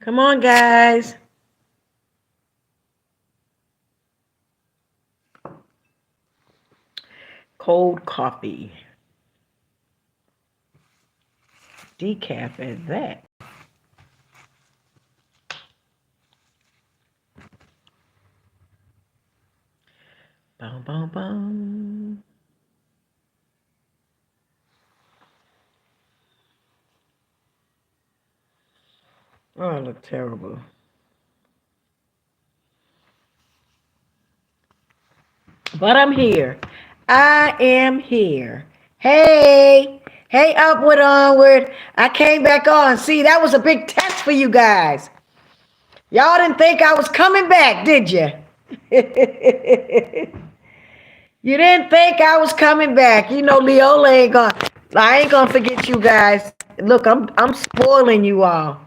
Come on, guys. Cold coffee. Decaf is that. Boom, boom, boom. Oh, I look terrible. But I'm here. I am here. Hey, hey, upward, onward. I came back on. See, that was a big test for you guys. Y'all didn't think I was coming back, did you? You didn't think I was coming back. You know, Leolah ain't gonna. I ain't gonna forget you guys. Look, I'm spoiling you all.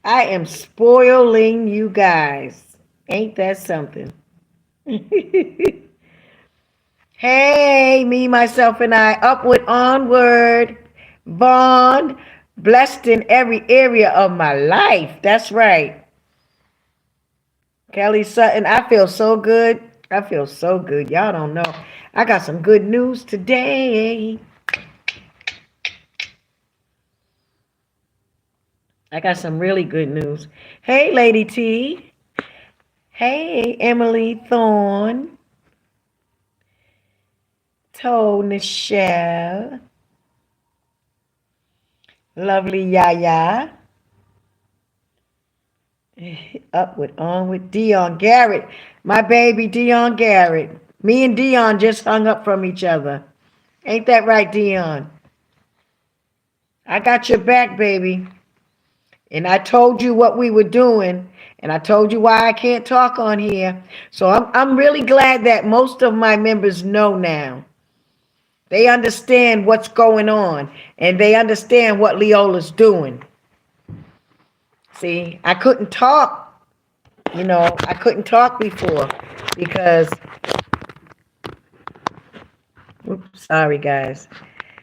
I am spoiling you guys. Ain't that something? Hey, me, myself, and I, upward, onward, bond, blessed in every area of my life. That's right. Kelly Sutton, I feel so good. I feel so good. Y'all don't know. I got some good news today. I got some really good news. Hey, Lady T. Hey, Emily Thorne. Toe Nichelle. Lovely Yaya. Upward, onward. Dion Garrett. My baby Dion Garrett. Me and Dion just hung up from each other. Ain't that right, Dion? I got your back, baby. And I told you what we were doing. And I told you why I can't talk on here. So I'm really glad that most of my members know now. They understand what's going on. And they understand what Leolah's doing. See, I couldn't talk. I couldn't talk before because, oops, sorry guys.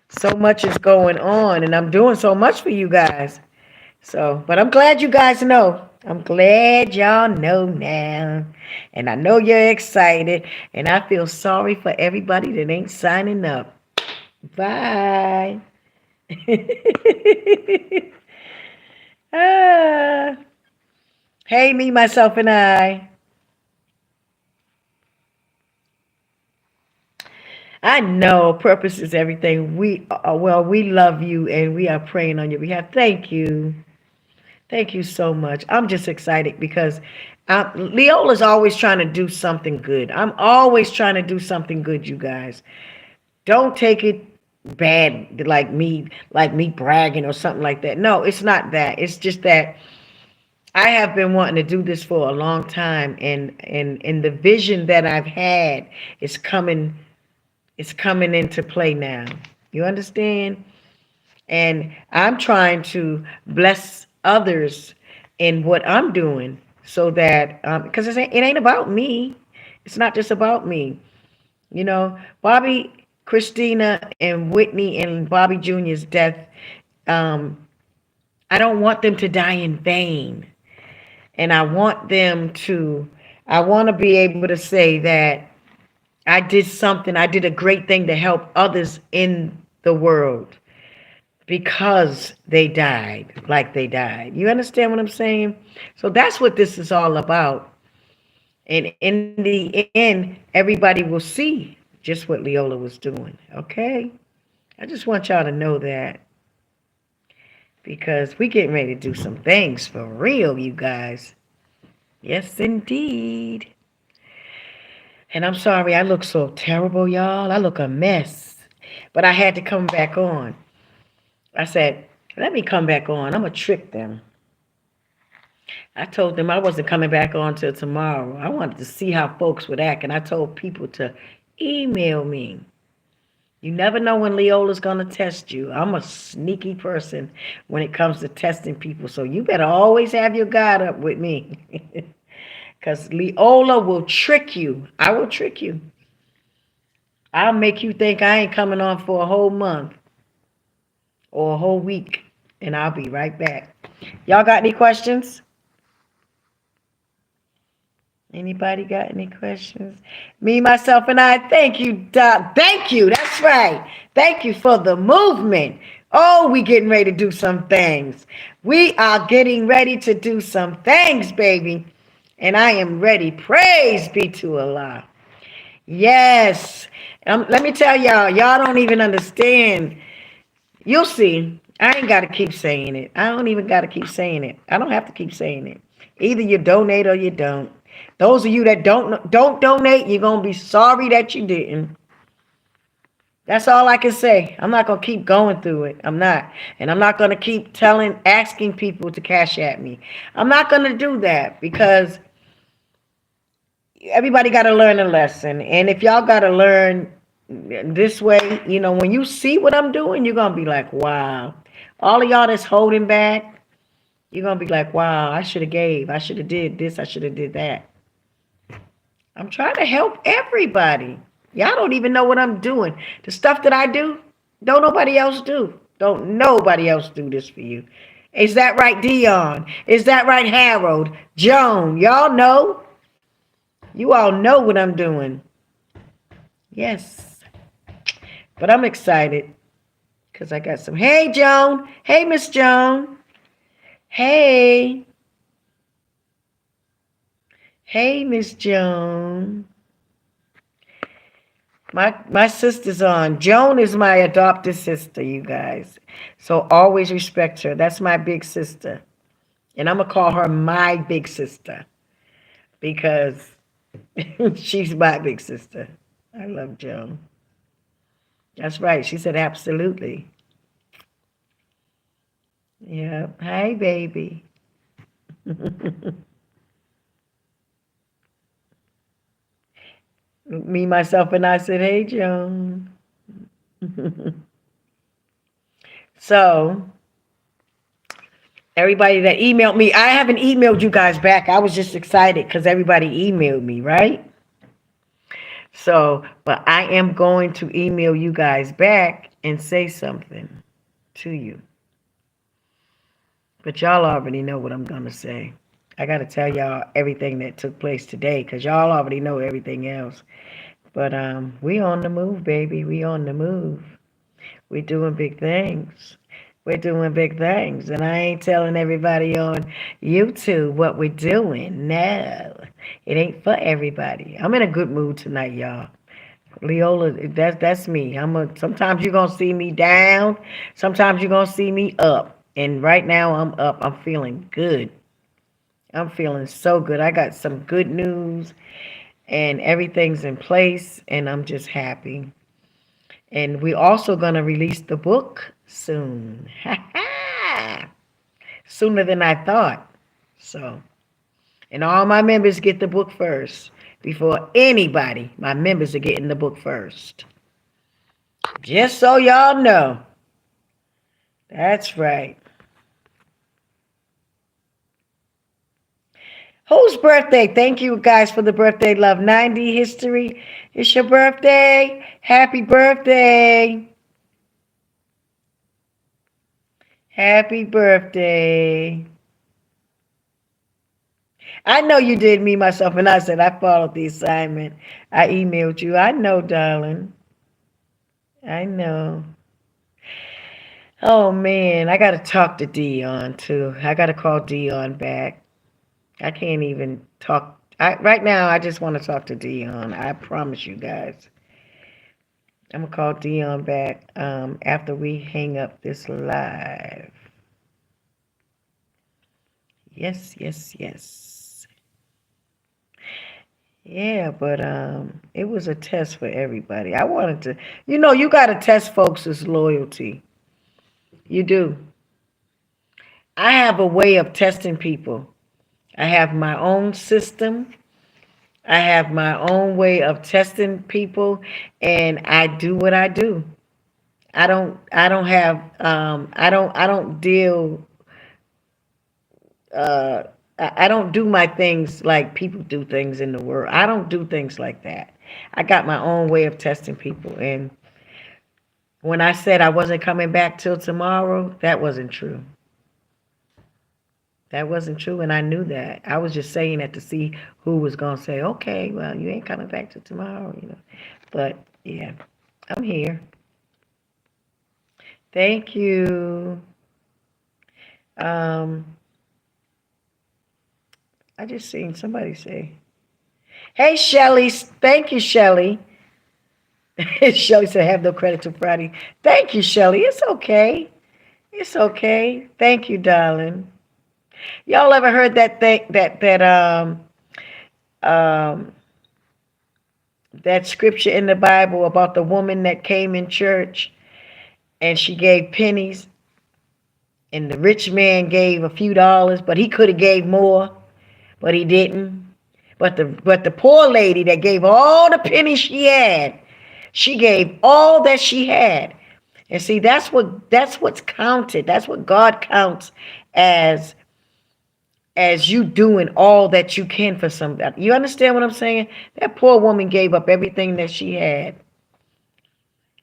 So much is going on and I'm doing so much for you guys. So, but I'm glad you guys know. I'm glad y'all know now. And I know you're excited. And I feel sorry for everybody that ain't signing up. Bye. Ah. Hey, me, myself, and I. I know purpose is everything. We love you and we are praying on your behalf. Thank you. Thank you so much. I'm just excited because Leolah's always trying to do something good. I'm always trying to do something good, you guys. Don't take it bad like me bragging or something like that. No, it's not that. It's just that I have been wanting to do this for a long time and the vision that I've had is coming into play now. You understand? And I'm trying to bless others in what I'm doing so that, because it ain't about me. It's not just about me. Bobby, Christina, and Whitney and Bobby Jr.'s death, um, I don't want them to die in vain. And I want to be able to say that I did a great thing to help others in the world because they died like they died. You understand what I'm saying? So that's what this is all about. And in the end, everybody will see just what Leolah was doing. Okay? I just want y'all to know that because we getting ready to do some things for real, you guys. Yes, indeed. And I'm sorry I look so terrible, y'all. I look a mess. But I had to come back on. I said, let me come back on. I'm going to trick them. I told them I wasn't coming back on till tomorrow. I wanted to see how folks would act, and I told people to email me. You never know when Leolah's going to test you. I'm a sneaky person when it comes to testing people, so you better always have your guard up with me. Because Leolah will trick you. I will trick you. I'll make you think I ain't coming on for a whole month or a whole week. and I'll be right back. Y'all got any questions? Anybody got any questions? Me, myself, and I. Thank you, Doc. Thank you. That's right. Thank you for the movement. Oh, we getting ready to do some things. We are getting ready to do some things, baby. And I am ready. Praise be to Allah. Yes. Let me tell y'all don't even understand. You'll see. I ain't got to keep saying it. I don't even got to keep saying it. I don't have to keep saying it. Either you donate or you don't. Those of you that don't donate, you're going to be sorry that you didn't. That's all I can say. I'm not going to keep going through it. I'm not. And I'm not going to keep asking people to cash at me. I'm not going to do that because everybody got to learn a lesson. And if y'all got to learn this way, when you see what I'm doing, you're going to be like, wow. All of y'all that's holding back, you're going to be like, wow, I should have gave. I should have did this. I should have did that. I'm trying to help everybody. Y'all don't even know what I'm doing. The stuff that I do, don't nobody else do. Don't nobody else do this for you. Is that right, Dion? Is that right, Harold? Joan? Y'all know? You all know what I'm doing. Yes. But I'm excited because I got some. Hey, Joan. Hey, Miss Joan. Hey. Hey, Miss Joan. My sister's on. Joan is my adopted sister, you guys. So always respect her. That's my big sister. And I'm going to call her my big sister because she's my big sister. I love Joan. That's right. She said absolutely. Yeah. Hi, baby. Me, myself, and I said, hey, Joan. So, everybody that emailed me, I haven't emailed you guys back. I was just excited because everybody emailed me, right? So, but I am going to email you guys back and say something to you. But y'all already know what I'm going to say. I got to tell y'all everything that took place today because y'all already know everything else. But we on the move, baby. We on the move. We doing big things. We're doing big things. And I ain't telling everybody on YouTube what we're doing. No, it ain't for everybody. I'm in a good mood tonight, y'all. Leolah, that's me. Sometimes you're gonna see me down, sometimes you're gonna see me up. And right now I'm up. I'm feeling good. I'm feeling so good. I got some good news and everything's in place and I'm just happy. And we're also gonna release the book soon. Sooner than I thought. So, and all my members get the book first. Before anybody, my members are getting the book first. Just so y'all know. That's right. Whose birthday? Thank you guys for the birthday love. 90 history. It's your birthday. Happy birthday. Happy birthday. I know you did, me, myself, and I said I followed the assignment. I emailed you. I know, darling. I know. Oh, man. I got to talk to Dion, too. I got to call Dion back. I can't even talk. Right now, I just want to talk to Dion. I promise you guys. I'm going to call Dion back after we hang up this live. Yes, yes, yes. Yeah, but it was a test for everybody. I wanted to, you got to test folks' loyalty. You do. I have a way of testing people. I have my own system. I have my own way of testing people, and I do what I do. I don't deal uh I don't do my things like people do things in the world. I don't do things like that. I got my own way of testing people, and when I said I wasn't coming back till tomorrow, that wasn't true. That wasn't true, and I knew that. I was just saying that to see who was gonna say, "Okay, well, you ain't coming back till tomorrow." But yeah, I'm here. Thank you. Um, I just seen somebody say, "Hey, Shelly." Thank you, Shelly. Shelly said, "Have no credit till Friday." Thank you, Shelly. It's okay. It's okay. Thank you, darling. Y'all ever heard that thing um that scripture in the Bible about the woman that came in church and she gave pennies and the rich man gave a few dollars, but he could have gave more, but he didn't. But the poor lady that gave all the pennies she gave all that she had. And see, that's what's counted. That's what God counts as as you doing all that you can for somebody. You understand what I'm saying? That poor woman gave up everything that she had.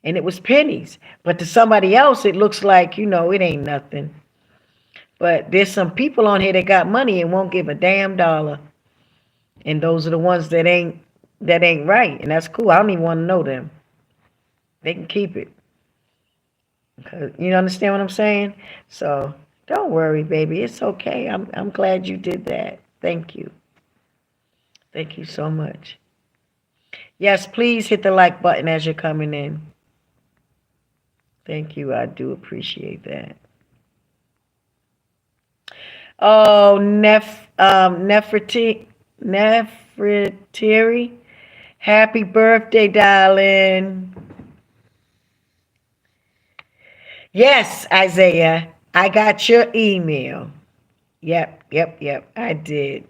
And it was pennies. But to somebody else, it looks like, it ain't nothing. But there's some people on here that got money and won't give a damn dollar. And those are the ones that ain't right. And that's cool. I don't even want to know them. They can keep it. 'Cause you understand what I'm saying? So don't worry, baby. It's okay. I'm glad you did that. Thank you. Thank you so much. Yes, please hit the like button as you're coming in. Thank you. I do appreciate that. Oh, Nefertiri. Happy birthday, darling. Yes, Isaiah. I got your email. Yep, yep, yep. I did.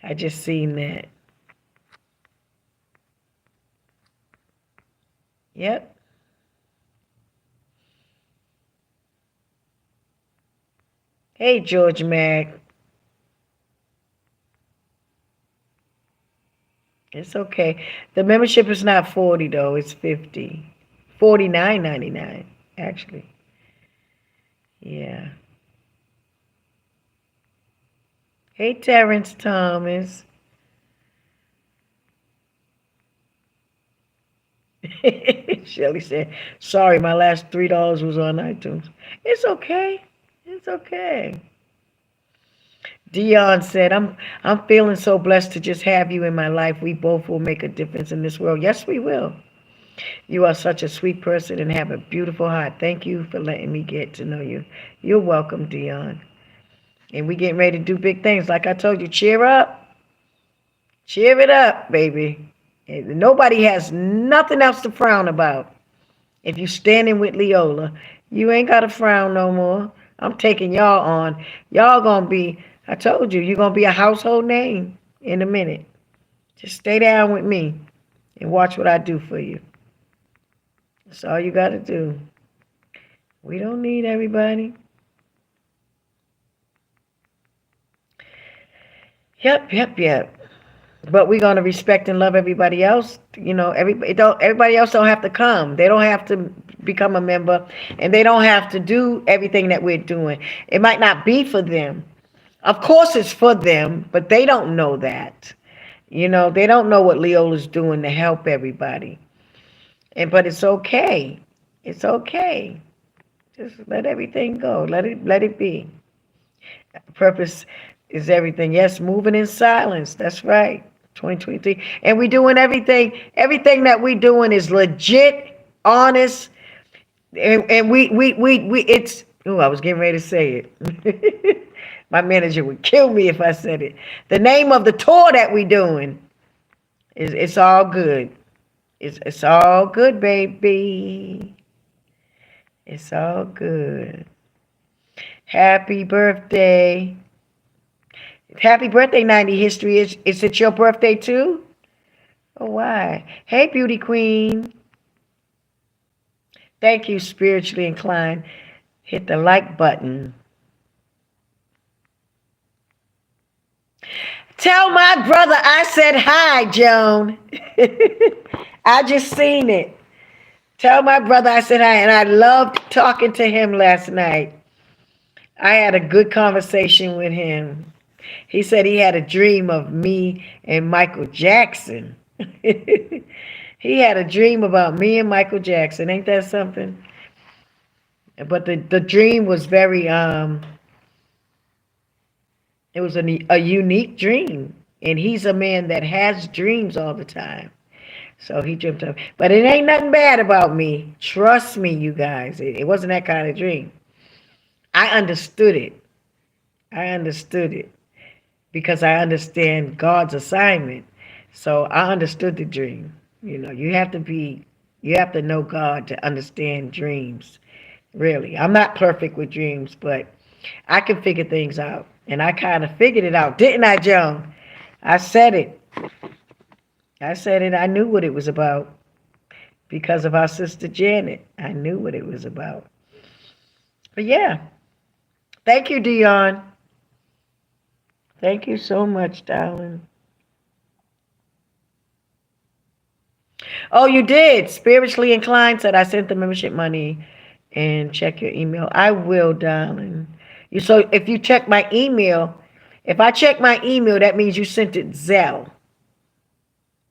I just seen that. Yep. Hey, George Mac. It's okay. The membership is not 40 though. It's 50. 49.99 actually. Yeah. Hey, Terrence Thomas. Shelly said, "Sorry, my last $3 was on iTunes." It's okay. It's okay. Dion said, I'm feeling so blessed to just have you in my life. We both will make a difference in this world." Yes, we will. You are such a sweet person and have a beautiful heart. Thank you for letting me get to know you. You're welcome, Dion. And we getting ready to do big things. Like I told you, cheer up. Cheer it up, baby. And nobody has nothing else to frown about. If you standing with Leolah, you ain't got to frown no more. I'm taking y'all on. Y'all gonna be, I told you, you're gonna be a household name in a minute. Just stay down with me and watch what I do for you. That's all you gotta do. We don't need everybody. Yep, yep, yep. But we're gonna respect and love everybody else. Everybody else don't have to come. They don't have to become a member, and they don't have to do everything that we're doing. It might not be for them. Of course, it's for them, but they don't know that. They don't know what Leolah's doing to help everybody. But it's okay. It's okay. Just let everything go. Let it be. Purpose is everything. Yes, moving in silence. That's right. 2023. And we doing everything that we doing is legit, honest, and we it's I was getting ready to say it. My manager would kill me if I said it. The name of the tour that we doing is It's All Good. It's all good, baby. It's all good. Happy birthday. Happy birthday, 90 History. Is it your birthday too? Oh, why? Hey, beauty queen. Thank you, spiritually inclined. Hit the like button. Tell my brother I said hi, Joan. I just seen it. Tell my brother I said hi, and I loved talking to him last night. I had a good conversation with him. He said he had a dream of me and Michael Jackson. He had a dream about me and Michael Jackson. Ain't that something? But the dream was very it was a unique dream. And he's a man that has dreams all the time. So he dreamt of, but it ain't nothing bad about me. Trust me, you guys. It wasn't that kind of dream. I understood it. I understood it because I understand God's assignment. So I understood the dream. You have to know God to understand dreams. Really. I'm not perfect with dreams, but I can figure things out. And I kind of figured it out, didn't I, Joan? I said it. I said it. I knew what it was about because of our sister Janet. I knew what it was about. But yeah, thank you, Dion. Thank you so much, darling. Oh, you did. Spiritually inclined said I sent the membership money and check your email. I will, darling. So if you check my email, if I check my email, that means you sent it Zelle.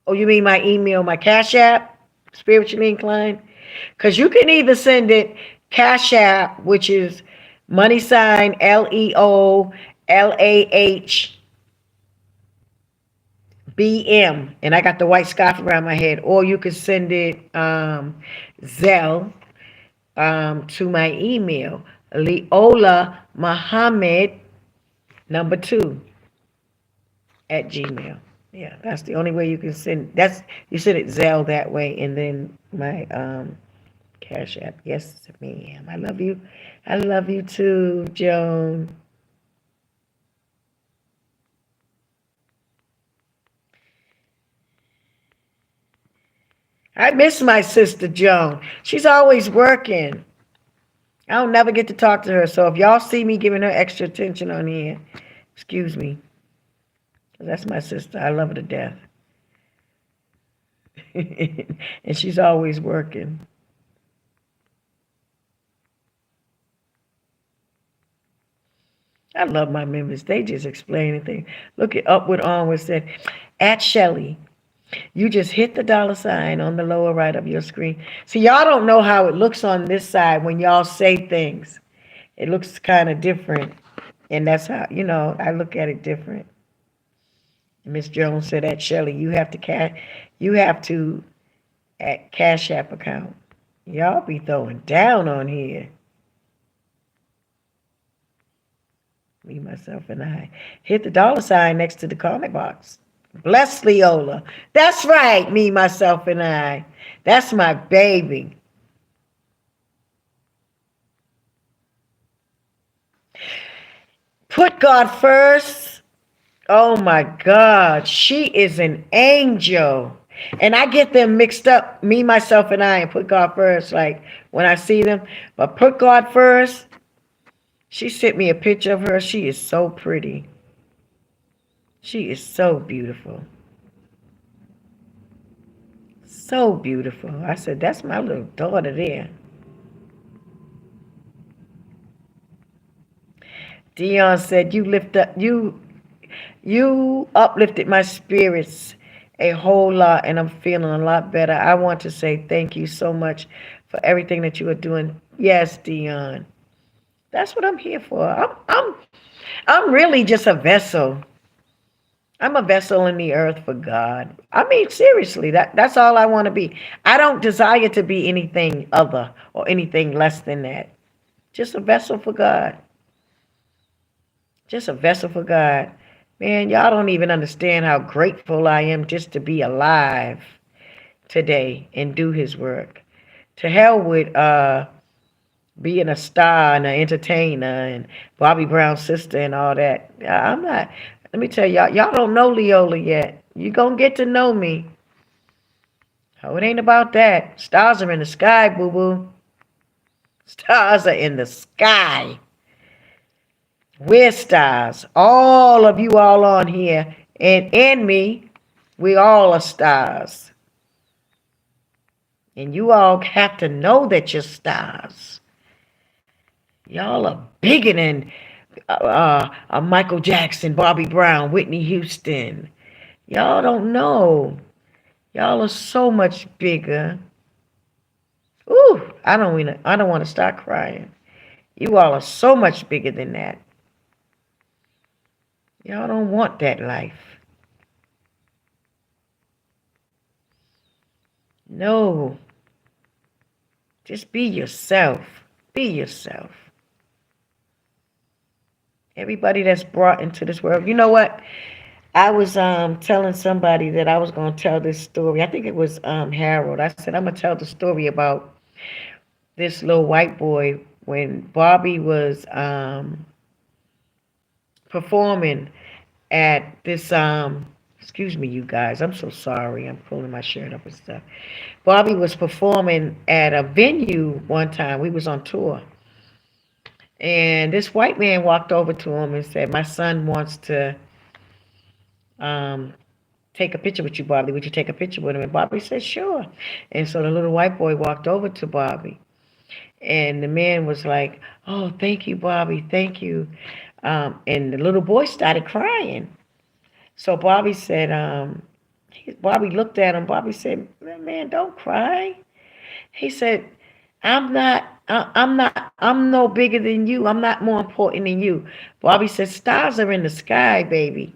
Oh, you mean my email, my Cash App, spiritually inclined? Because you can either send it Cash App, which is money sign LEOLAHBM, and I got the white scarf around my head, or you could send it Zelle to my email, Leolah Muhammad #2 at Gmail. Yeah, that's the only way you can send. You send it Zelle that way, and then my Cash App. Yes, ma'am. I love you. I love you too, Joan. I miss my sister Joan. She's always working. I don't never get to talk to her. So if y'all see me giving her extra attention on here, excuse me. That's my sister. I love her to death. And she's always working. I love my members. They just explain anything. Look at Upward Onward said, at Shelly, you just hit the $ on the lower right of your screen. See, y'all don't know how it looks on this side when y'all say things. It looks kind of different. And that's how, I look at it different. Miss Jones said at Shelly, you have to at Cash App account. Y'all be throwing down on here. Me, myself, and I. Hit the $ next to the comment box. Bless Leolah. That's right, me, myself, and I. That's my baby. Put God first. Oh my God. She is an angel. And I get them mixed up, me, myself, and I, and put God first, like when I see them. But put God first. She sent me a picture of her. She is so pretty. She is so beautiful. So beautiful. I said, that's my little daughter there. Dion said, you uplifted my spirits a whole lot, and I'm feeling a lot better. I want to say thank you so much for everything that you are doing. Yes, Dion. That's what I'm here for. I'm really just a vessel. I'm a vessel in the earth for God. I mean, seriously, that's all I want to be. I don't desire to be anything other or anything less than that. Just a vessel for God. Just a vessel for God. Man, y'all don't even understand how grateful I am just to be alive today and do his work. To hell with being a star and an entertainer and Bobby Brown's sister and all that. I'm not. Let me tell y'all don't know Leolah yet. You gonna get to know me. Oh, it ain't about that. Stars are in the sky, boo-boo. Stars are in the sky. We're stars. All of you all on here and me, we all are stars. And you all have to know that you're stars. Y'all are bigger than Michael Jackson, Bobby Brown, Whitney Houston. Y'all don't know. Y'all are so much bigger. Ooh, I don't want to start crying. You all are so much bigger than that. Y'all don't want that life. No, just be yourself. Be yourself. Everybody that's brought into this world. You know what? I was telling somebody that I was gonna tell this story. I think it was Harold. I said I'm gonna tell the story about this little white boy when Bobby was performing at this excuse me you guys, I'm so sorry, I'm pulling my shirt up and stuff. Bobby was performing at a venue one time. We was on tour, and this white man walked over to him and said, my son wants to um take a picture with you, Bobby. Would you take a picture with him? And Bobby said, sure. And so the little white boy walked over to Bobby, and the man was like, oh, thank you, Bobby, thank you. And the little boy started crying. So Bobby said, Bobby looked at him. Bobby said, man, don't cry. He said, I'm no bigger than you. I'm not more important than you. Bobby said, stars are in the sky, baby.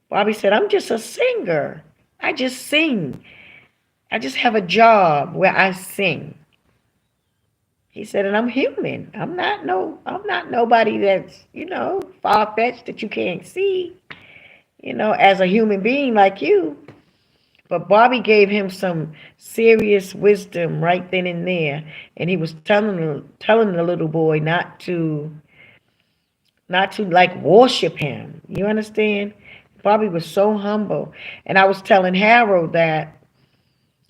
Bobby said, I'm just a singer. I just sing. I just have a job where I sing. He said, and I'm human. I'm not nobody that's, far fetched that you can't see, as a human being like you. But Bobby gave him some serious wisdom right then and there, and he was telling the little boy not to like worship him. You understand? Bobby was so humble, and I was telling Harold that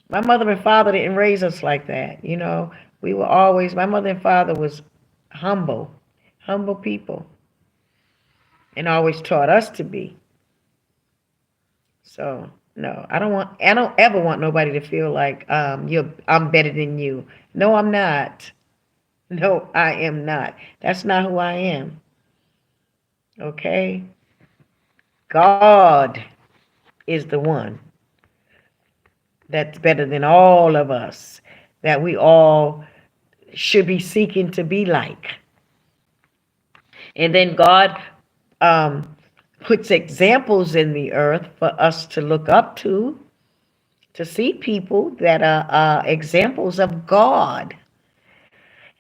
my mother and father didn't raise us like that. We were always, my mother and father was humble, humble people, and always taught us to be. So no, I don't ever want nobody to feel like I'm better than you. No, I'm not. No, I am not. That's not who I am. Okay? God is the one that's better than all of us, that we all should be seeking to be like. And then God um, puts examples in the earth for us to look up to see people that are examples of God.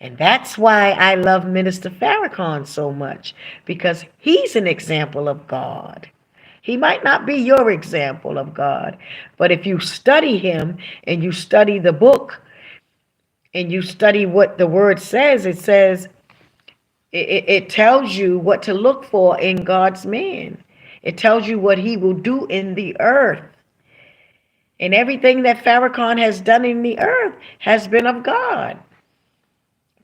And that's why I love Minister Farrakhan so much, because he's an example of God. He might not be your example of God, but if you study him and you study the book and you study what the word says, it tells you what to look for in God's man. It tells you what he will do in the earth. And everything that Farrakhan has done in the earth has been of God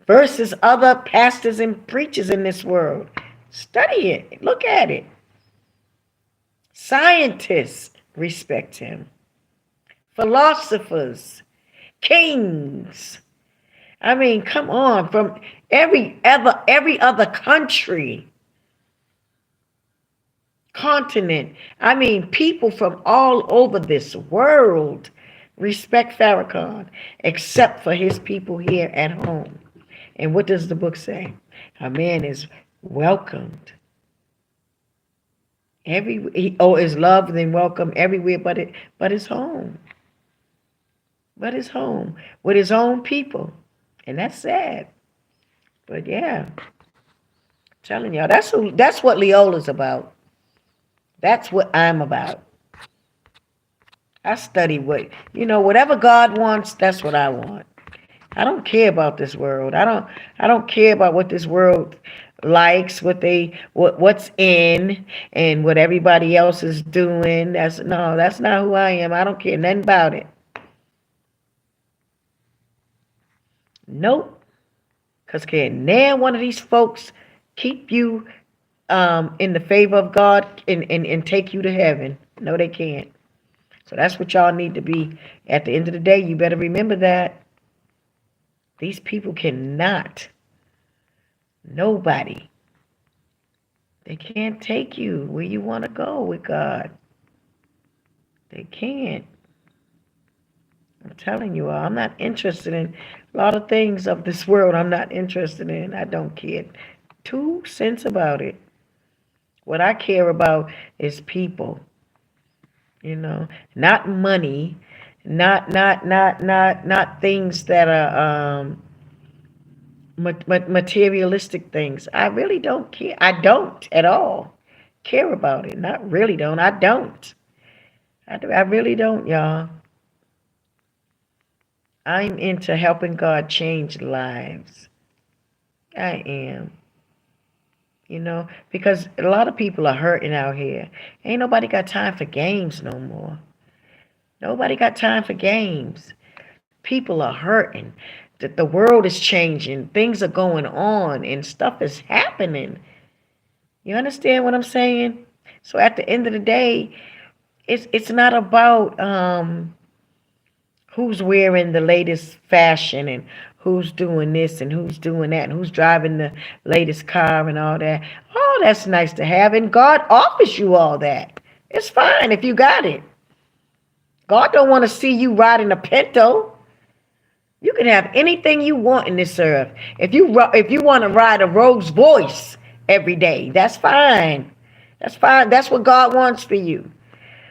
versus other pastors and preachers in this world. Study it. Look at it. Scientists respect him. Philosophers, kings. I mean, come on, from every other country, continent. I mean, people from all over this world respect Farrakhan, except for his people here at home. And what does the book say? A man is welcomed is loved and welcome everywhere but his home. But his home with his own people. And that's sad. But yeah, I'm telling y'all, that's what Leola's about. That's what I'm about. I study whatever God wants, that's what I want. I don't care about this world. I don't care about what this world likes, what's in and what everybody else is doing. That's not who I am. I don't care nothing about it. Nope. Because can now one of these folks keep you in the favor of God and take you to heaven? No, they can't. So that's what y'all need to be. At the end of the day, you better remember that. These people cannot Nobody. They can't take you where you want to go with God. They can't. I'm telling you all, I'm not interested in a lot of things of this world. I'm not interested in. I don't care 2 cents about it. What I care about is people, not money, not things that are materialistic things. I really don't care. I don't at all care about it. Not really don't. I don't. I really don't, y'all. I'm into helping God change lives. I am. Because a lot of people are hurting out here. Ain't nobody got time for games no more. Nobody got time for games. People are hurting. The world is changing. Things are going on and stuff is happening. You understand what I'm saying? So at the end of the day, it's not about who's wearing the latest fashion and who's doing this and who's doing that and who's driving the latest car and all that. Oh, that's nice to have, and God offers you all that. It's fine if you got it. God don't want to see you riding a Pinto. You can have anything you want in this earth. If you want to ride a Rolls Royce every day, that's fine. That's fine. That's what God wants for you.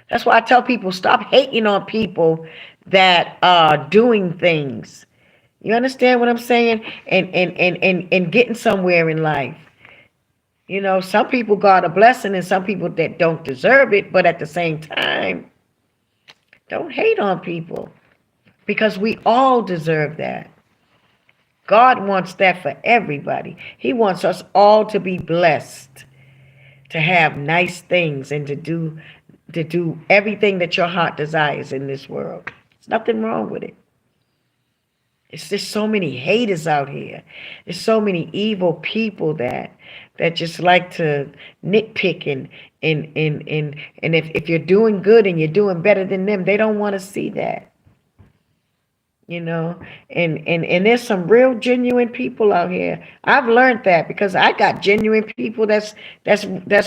That's why I tell people, stop hating on people that are doing things. You understand what I'm saying? And getting somewhere in life. Some people got a blessing and some people that don't deserve it, but at the same time, don't hate on people because we all deserve that. God wants that for everybody. He wants us all to be blessed, to have nice things and to do everything that your heart desires in this world. There's nothing wrong with it. It's just so many haters out here. There's so many evil people that just like to nitpick and if you're doing good and you're doing better than them, they don't want to see that. And there's some real genuine people out here. I've learned that because I got genuine people that's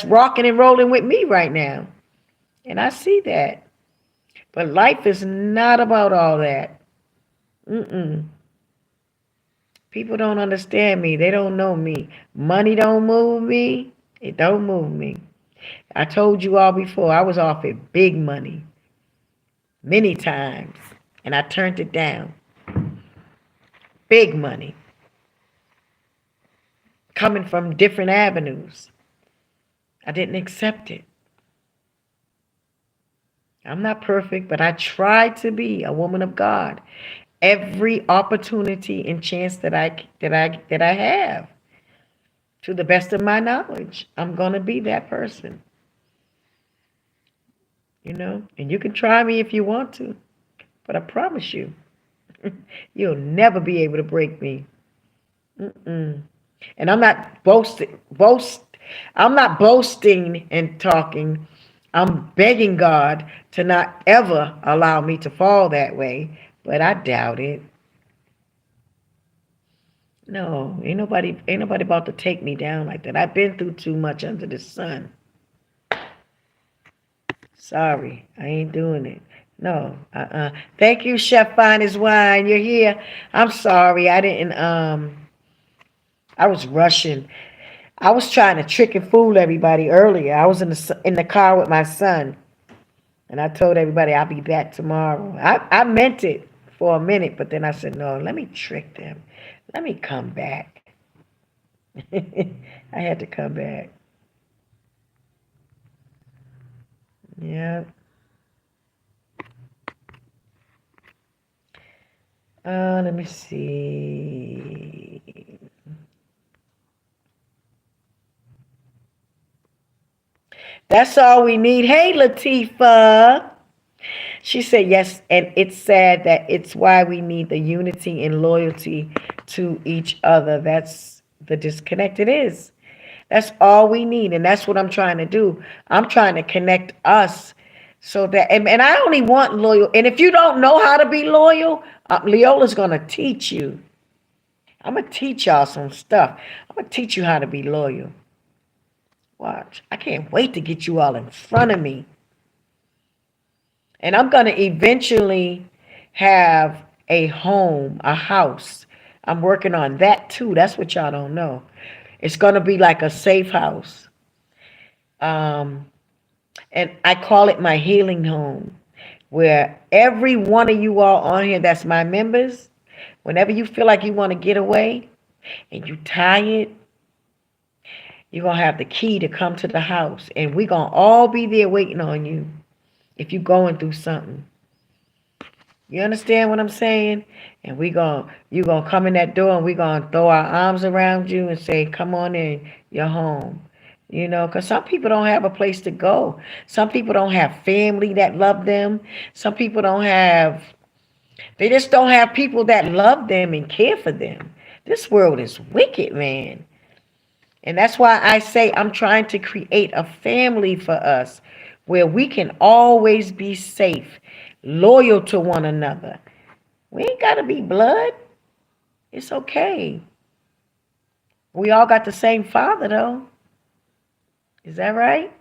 rocking and rolling with me right now. And I see that. But life is not about all that. Mm-mm. People don't understand me. They don't know me. Money don't move me. It don't move me. I told you all before, I was offered big money many times, and I turned it down. Big money coming from different avenues. I didn't accept it. I'm not perfect, but I try to be a woman of God. Every opportunity and chance that I have, to the best of my knowledge, I'm gonna be that person. And you can try me if you want to, but I promise you, you'll never be able to break me. Mm-mm. And I'm not I'm not boasting and talking. I'm begging God to not ever allow me to fall that way, but I doubt it. No, ain't nobody about to take me down like that. I've been through too much under the sun. Sorry, I ain't doing it. No, Thank you, Chef Finest Wine. You're here. I'm sorry, I didn't. I was rushing. I was trying to trick and fool everybody earlier. I was in the car with my son, and I told everybody I'll be back tomorrow. I meant it for a minute, but then I said no. Let me trick them. Let me come back. I had to come back. Yeah. Let me see. That's all we need. Hey, Latifa. She said yes, and it's sad that it's why we need the unity and loyalty to each other. That's the disconnect. It is. That's all we need, and that's what I'm trying to do. I'm trying to connect us so that, and I only want loyal. And if you don't know how to be loyal, Leola's gonna teach you. I'm going to teach y'all some stuff. I'm going to teach you how to be loyal. Watch. I can't wait to get you all in front of me. And I'm going to eventually have a home, a house. I'm working on that too. That's what y'all don't know. It's going to be like a safe house. Um, and I call it my healing home, where every one of you all on here that's my members, whenever you feel like you want to get away and you tired, you're going to have the key to come to the house. And we're going to all be there waiting on you if you're going through something. You understand what I'm saying? And you're going to come in that door and we're going to throw our arms around you and say, come on in, you're home. You know, because some people don't have a place to go. Some people don't have family that love them. Some people they just don't have people that love them and care for them. This world is wicked, man. And that's why I say I'm trying to create a family for us where we can always be safe, loyal to one another. We ain't got to be blood. It's okay. We all got the same father, though. Is that right?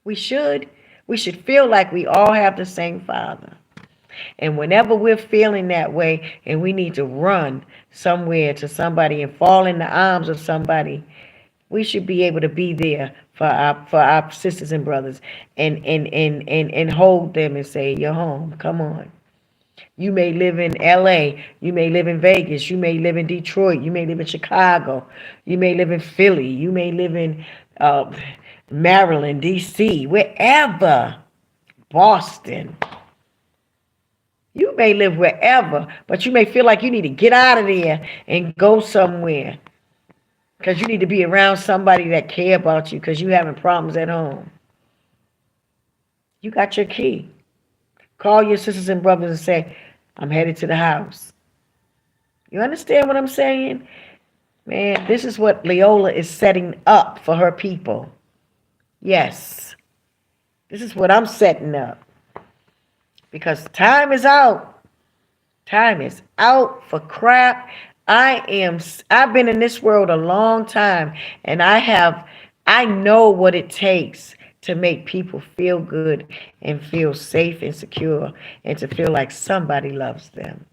We should. We should feel like we all have the same father. And whenever we're feeling that way and we need to run somewhere to somebody and fall in the arms of somebody, we should be able to be there for our sisters and brothers and hold them and say, you're home. Come on. You may live in LA, you may live in Vegas, you may live in Detroit, you may live in Chicago, you may live in Philly, you may live in uh, Maryland, DC, wherever, Boston. You may live wherever, but you may feel like you need to get out of there and go somewhere because you need to be around somebody that care about you because you having problems at home. You got your key. Call your sisters and brothers and say, I'm headed to the house. You understand what I'm saying? Man, this is what Leolah is setting up for her people. Yes. This is what I'm setting up. Because time is out. Time is out for crap. I've been in this world a long time, and I know what it takes to make people feel good and feel safe and secure and to feel like somebody loves them.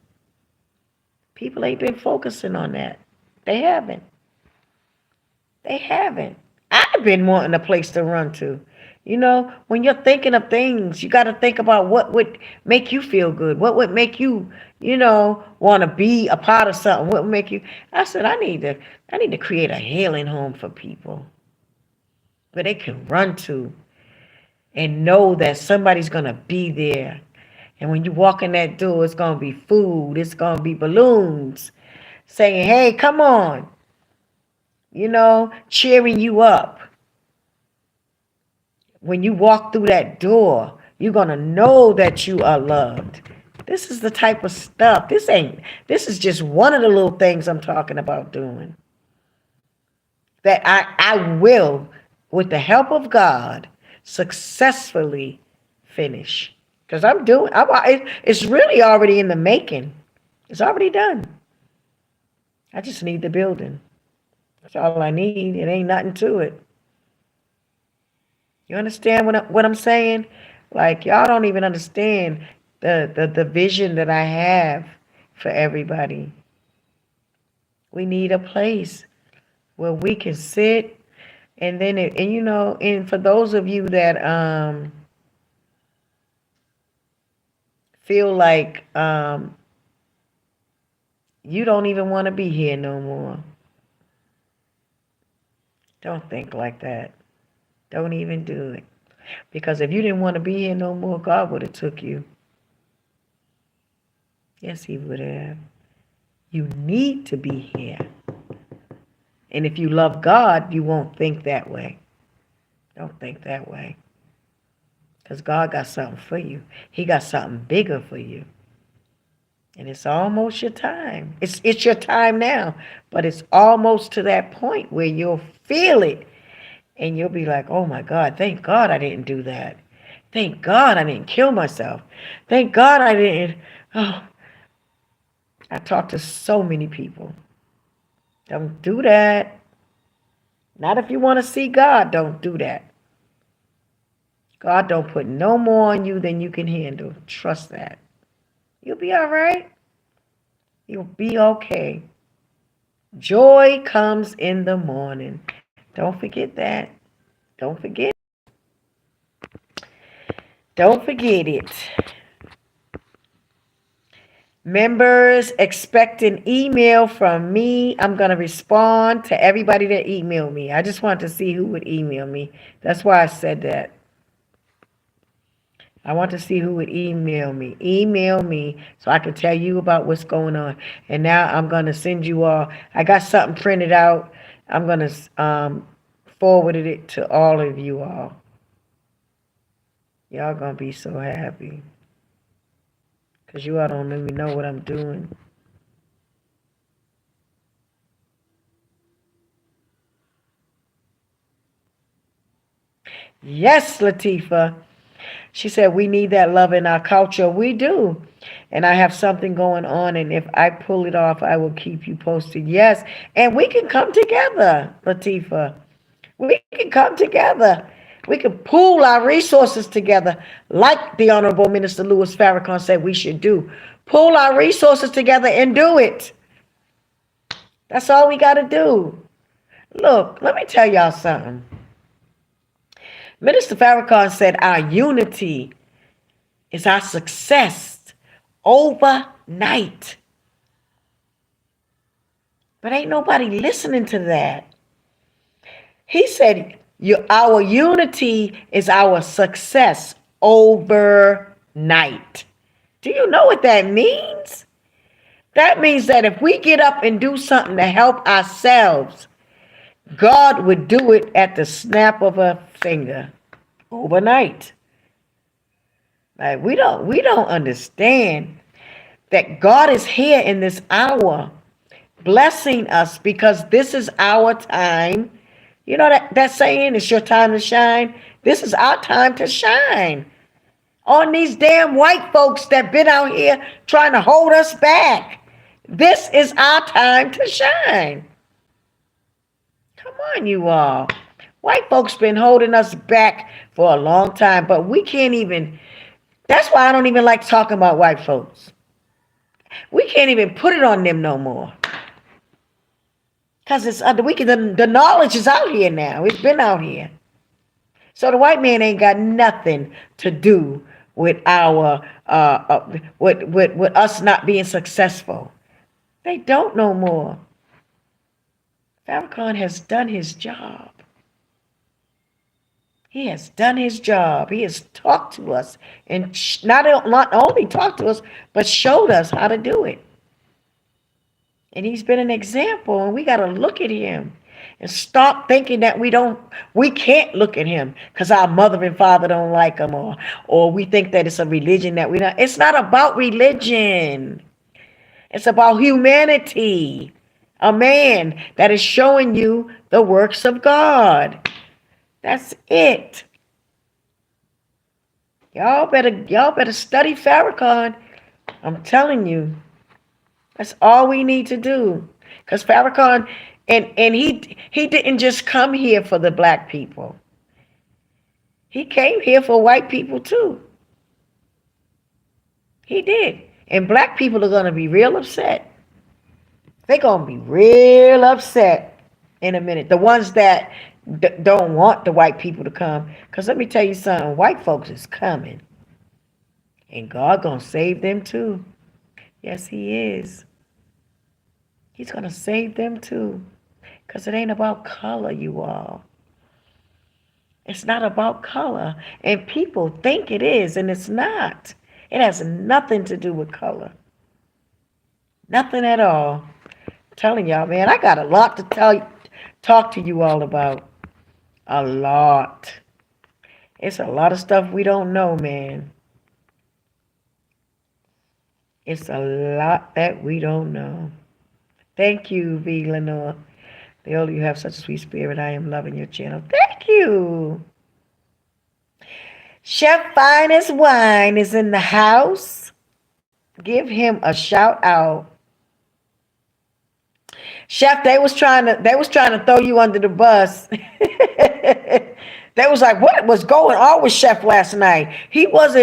People ain't been focusing on that. They haven't. They haven't. I've been wanting a place to run to. You know, when you're thinking of things, you got to think about what would make you feel good. What would make you, want to be a part of something. What would make you? I said, I need to create a healing home for people where they can run to and know that somebody's going to be there. And when you walk in that door, it's going to be food. It's going to be balloons saying, hey, come on, cheering you up. When you walk through that door, you're going to know that you are loved. This is the type of stuff. This is just one of the little things I'm talking about doing. That I will, with the help of God, successfully finish. Because it's really already in the making. It's already done. I just need the building. That's all I need. It ain't nothing to it. You understand what I'm saying? Like, y'all don't even understand the vision that I have for everybody. We need a place where we can sit and then and for those of you that feel like you don't even want to be here no more. Don't think like that. Don't even do it. Because if you didn't want to be here no more, God would have took you. Yes, he would have. You need to be here. And if you love God, you won't think that way. Don't think that way. Because God got something for you. He got something bigger for you. And it's almost your time. It's your time now. But it's almost to that point where you'll feel it. And you'll be like, oh my God, thank God I didn't do that. Thank God I didn't kill myself. Thank God I didn't. Oh, I talked to so many people. Don't do that. Not if you want to see God. Don't do that. God don't put no more on you than you can handle. Trust that. You'll be all right. You'll be okay. Joy comes in the morning. Don't forget that. Don't forget. Don't forget it. Members, expect an email from me. I'm going to respond to everybody that emailed me. I just want to see who would email me. That's why I said that. I want to see who would email me. Email me so I can tell you about what's going on. And now I'm going to send you all. I got something printed out. I'm going to forward it to all of you all. Y'all going to be so happy. Because you all don't even know what I'm doing. Yes, Latifa. She said, we need that love in our culture. We do. And I have something going on. And if I pull it off, I will keep you posted. Yes. And we can come together, Latifa. We can come together. We can pool our resources together, like the Honorable Minister Louis Farrakhan said we should do. Pool our resources together and do it. That's all we got to do. Look, let me tell y'all something. Minister Farrakhan said our unity is our success overnight. But ain't nobody listening to that. He said our unity is our success overnight. Do you know what that means? That means that if we get up and do something to help ourselves, God would do it at the snap of a finger overnight. Like we don't understand that God is here in this hour blessing us because this is our time. You know that saying, it's your time to shine. This is our time to shine on these damn white folks that been out here trying to hold us back. This is our time to shine. Come on, you all. White folks been holding us back for a long time, but we can't even. That's why I don't even like talking about white folks. We can't even put it on them no more. Because it's the knowledge is out here now. It's been out here. So the white man ain't got nothing to do with our with us not being successful. They don't no more. Farrakhan has done his job. He has done his job. He has talked to us and not only talked to us, but showed us how to do it. And he's been an example, and we got to look at him and stop thinking that we can't look at him because our mother and father don't like him, or we think that it's a religion that we don't. It's not about religion. It's about humanity. A man that is showing you the works of God. That's it. Y'all better study Farrakhan. I'm telling you. That's all we need to do. Because Farrakhan, and he didn't just come here for the black people. He came here for white people too. He did. And black people are going to be real upset. They're going to be real upset in a minute. The ones that don't want the white people to come. Because let me tell you something. White folks is coming. And God going to save them too. Yes, he is. He's going to save them too. Because it ain't about color, you all. It's not about color. And people think it is, and it's not. It has nothing to do with color. Nothing at all. I'm telling y'all, man, I got a lot to talk to you all about. A lot. It's a lot of stuff we don't know, man. It's a lot that we don't know. Thank you, V. Lenore. Leolah, you have such a sweet spirit. I am loving your channel. Thank you. Chef Finest Wine is in the house. Give him a shout out. Chef, they was trying to throw you under the bus. They was like, what was going on with Chef last night? He was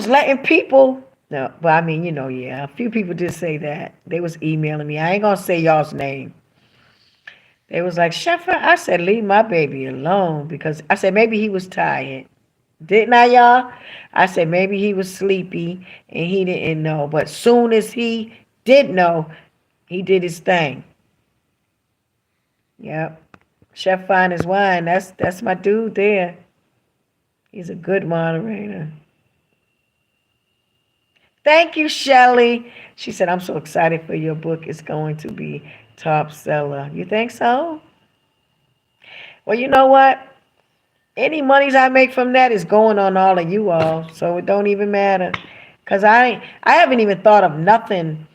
letting people. No, but I mean, yeah, a few people did say that. They was emailing me. I ain't gonna say y'all's name. They was like, Chef, I said, leave my baby alone because I said maybe he was tired. Didn't I, y'all? I said maybe he was sleepy and he didn't know. But soon as he did know, he did his thing. Yep. Chef Fine as Wine. That's my dude there. He's a good moderator. Thank you, Shelley. She said, I'm so excited for your book. It's going to be top seller. You think so? Well, you know what? Any monies I make from that is going on all of you all. So it don't even matter. Because I haven't even thought of nothing.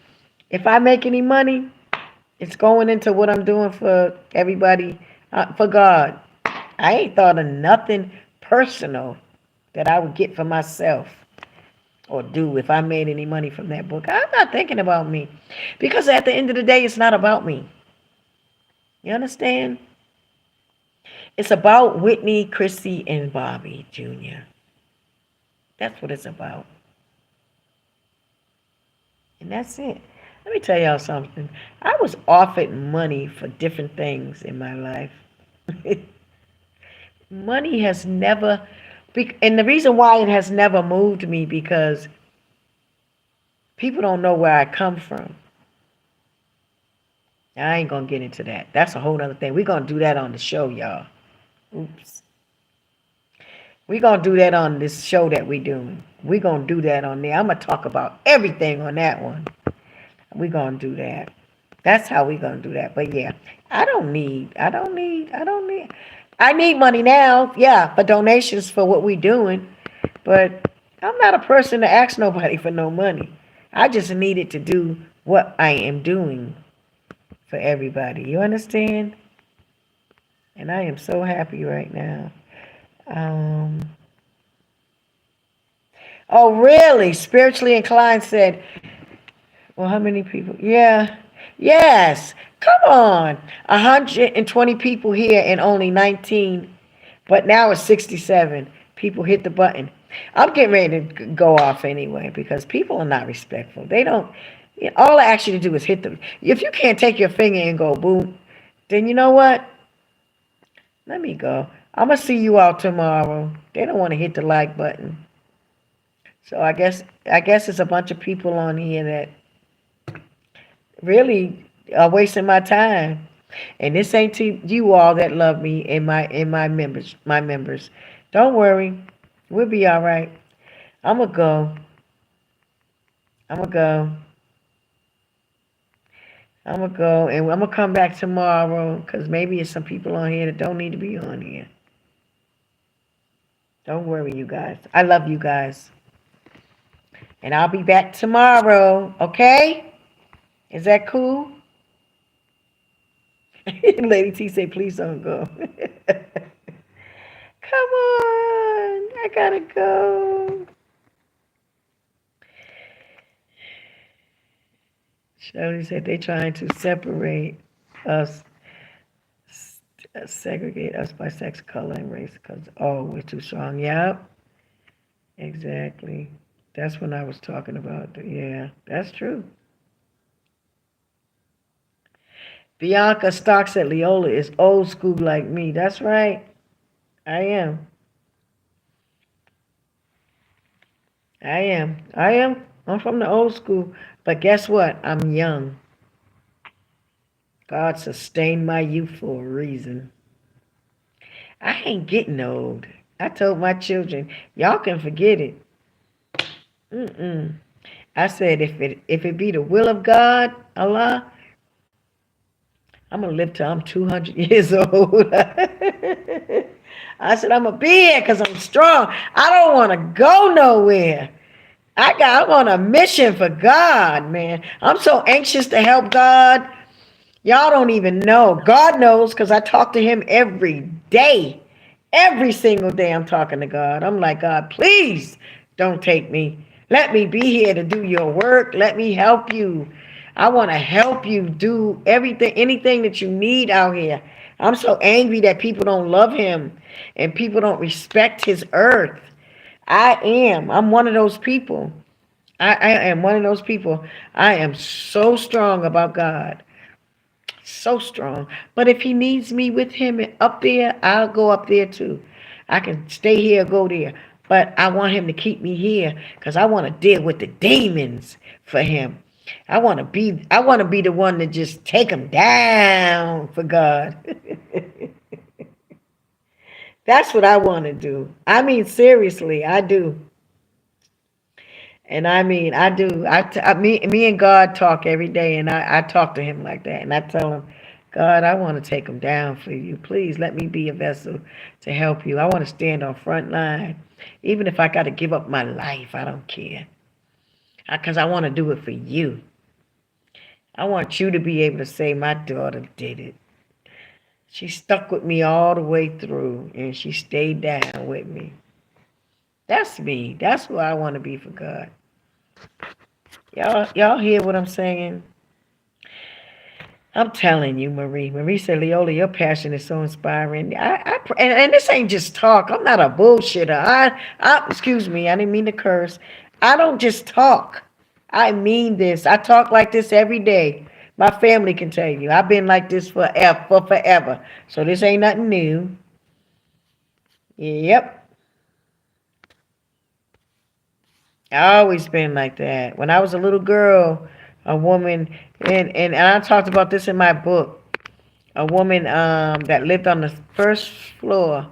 If I make any money, it's going into what I'm doing for everybody, for God. I ain't thought of nothing personal that I would get for myself or do if I made any money from that book. I'm not thinking about me. Because at the end of the day, it's not about me. You understand? It's about Whitney, Chrissy, and Bobby Jr. That's what it's about. And that's it. Let me tell y'all something. I was offered money for different things in my life. Money has never, and the reason why it has never moved me because people don't know where I come from. I ain't gonna get into that. That's a whole other thing. We're gonna do that on the show, y'all. Oops. We're gonna do that on this show that we doing. We're gonna do that on there. I'm gonna talk about everything on that one. We're gonna do that. That's how we're gonna do that. But yeah, I need money now, yeah, for donations for what we doing. But I'm not a person to ask nobody for no money. I just needed to do what I am doing for everybody. You understand? And I am so happy right now. Um, oh, really? Spiritually inclined said, well, how many people? Yeah. Yes. Come on. 120 people here and only 19. But now it's 67. People hit the button. I'm getting ready to go off anyway because people are not respectful. They don't. All I ask you to do is hit the. If you can't take your finger and go boom, then you know what? Let me go. I'm going to see you all tomorrow. They don't want to hit the like button. So I guess it's a bunch of people on here that really are wasting my time. And this ain't to you all that love me and my members. Don't worry. We'll be all right. I'm going to go. I'm going to go. I'm going to go. And I'm going to come back tomorrow because maybe there's some people on here that don't need to be on here. Don't worry, you guys. I love you guys. And I'll be back tomorrow. Okay? Is that cool? Lady T say, please don't go. Come on. I gotta go. Shirley said they trying to separate us, segregate us by sex, color, and race because, oh, we're too strong. Yep. Exactly. That's when I was talking about. Yeah, that's true. Bianca Stocks at Leolah is old school like me. That's right. I am. I am. I am. I'm from the old school. But guess what? I'm young. God sustained my youth for a reason. I ain't getting old. I told my children, y'all can forget it. Mm-mm. I said, if it be the will of God, Allah, I'm gonna live till I'm 200 years old. I said, I'm gonna be here because I'm strong. I don't want to go nowhere. I'm on a mission for God, man. I'm so anxious to help God. Y'all don't even know. God knows because I talk to him every day. Every single day I'm talking to God. I'm like, God, please don't take me. Let me be here to do your work. Let me help you. I want to help you do everything, anything that you need out here. I'm so angry that people don't love him and people don't respect his earth. I am. I'm one of those people. I am one of those people. I am so strong about God. So strong. But if he needs me with him up there, I'll go up there too. I can stay here, go there. But I want him to keep me here because I want to deal with the demons for him. I want to be the one to just take him down for God. That's what I want to do. I mean, seriously, I do. And I mean, I do. Me and God talk every day, and I talk to him like that. And I tell him, God, I want to take him down for you. Please let me be a vessel to help you. I want to stand on front line. Even if I got to give up my life, I don't care. Because I want to do it for you. I want you to be able to say, my daughter did it. She stuck with me all the way through, and she stayed down with me. That's me. That's who I want to be for God. Y'all hear what I'm saying? I'm telling you, Marie. Marie said, Leola, your passion is so inspiring. And this ain't just talk. I'm not a bullshitter. Excuse me. I didn't mean to curse. I don't just talk. I mean this. I talk like this every day. My family can tell you. I've been like this forever. So this ain't nothing new. Yep. I always been like that. When I was a little girl, a woman, and I talked about this in my book. A woman that lived on the first floor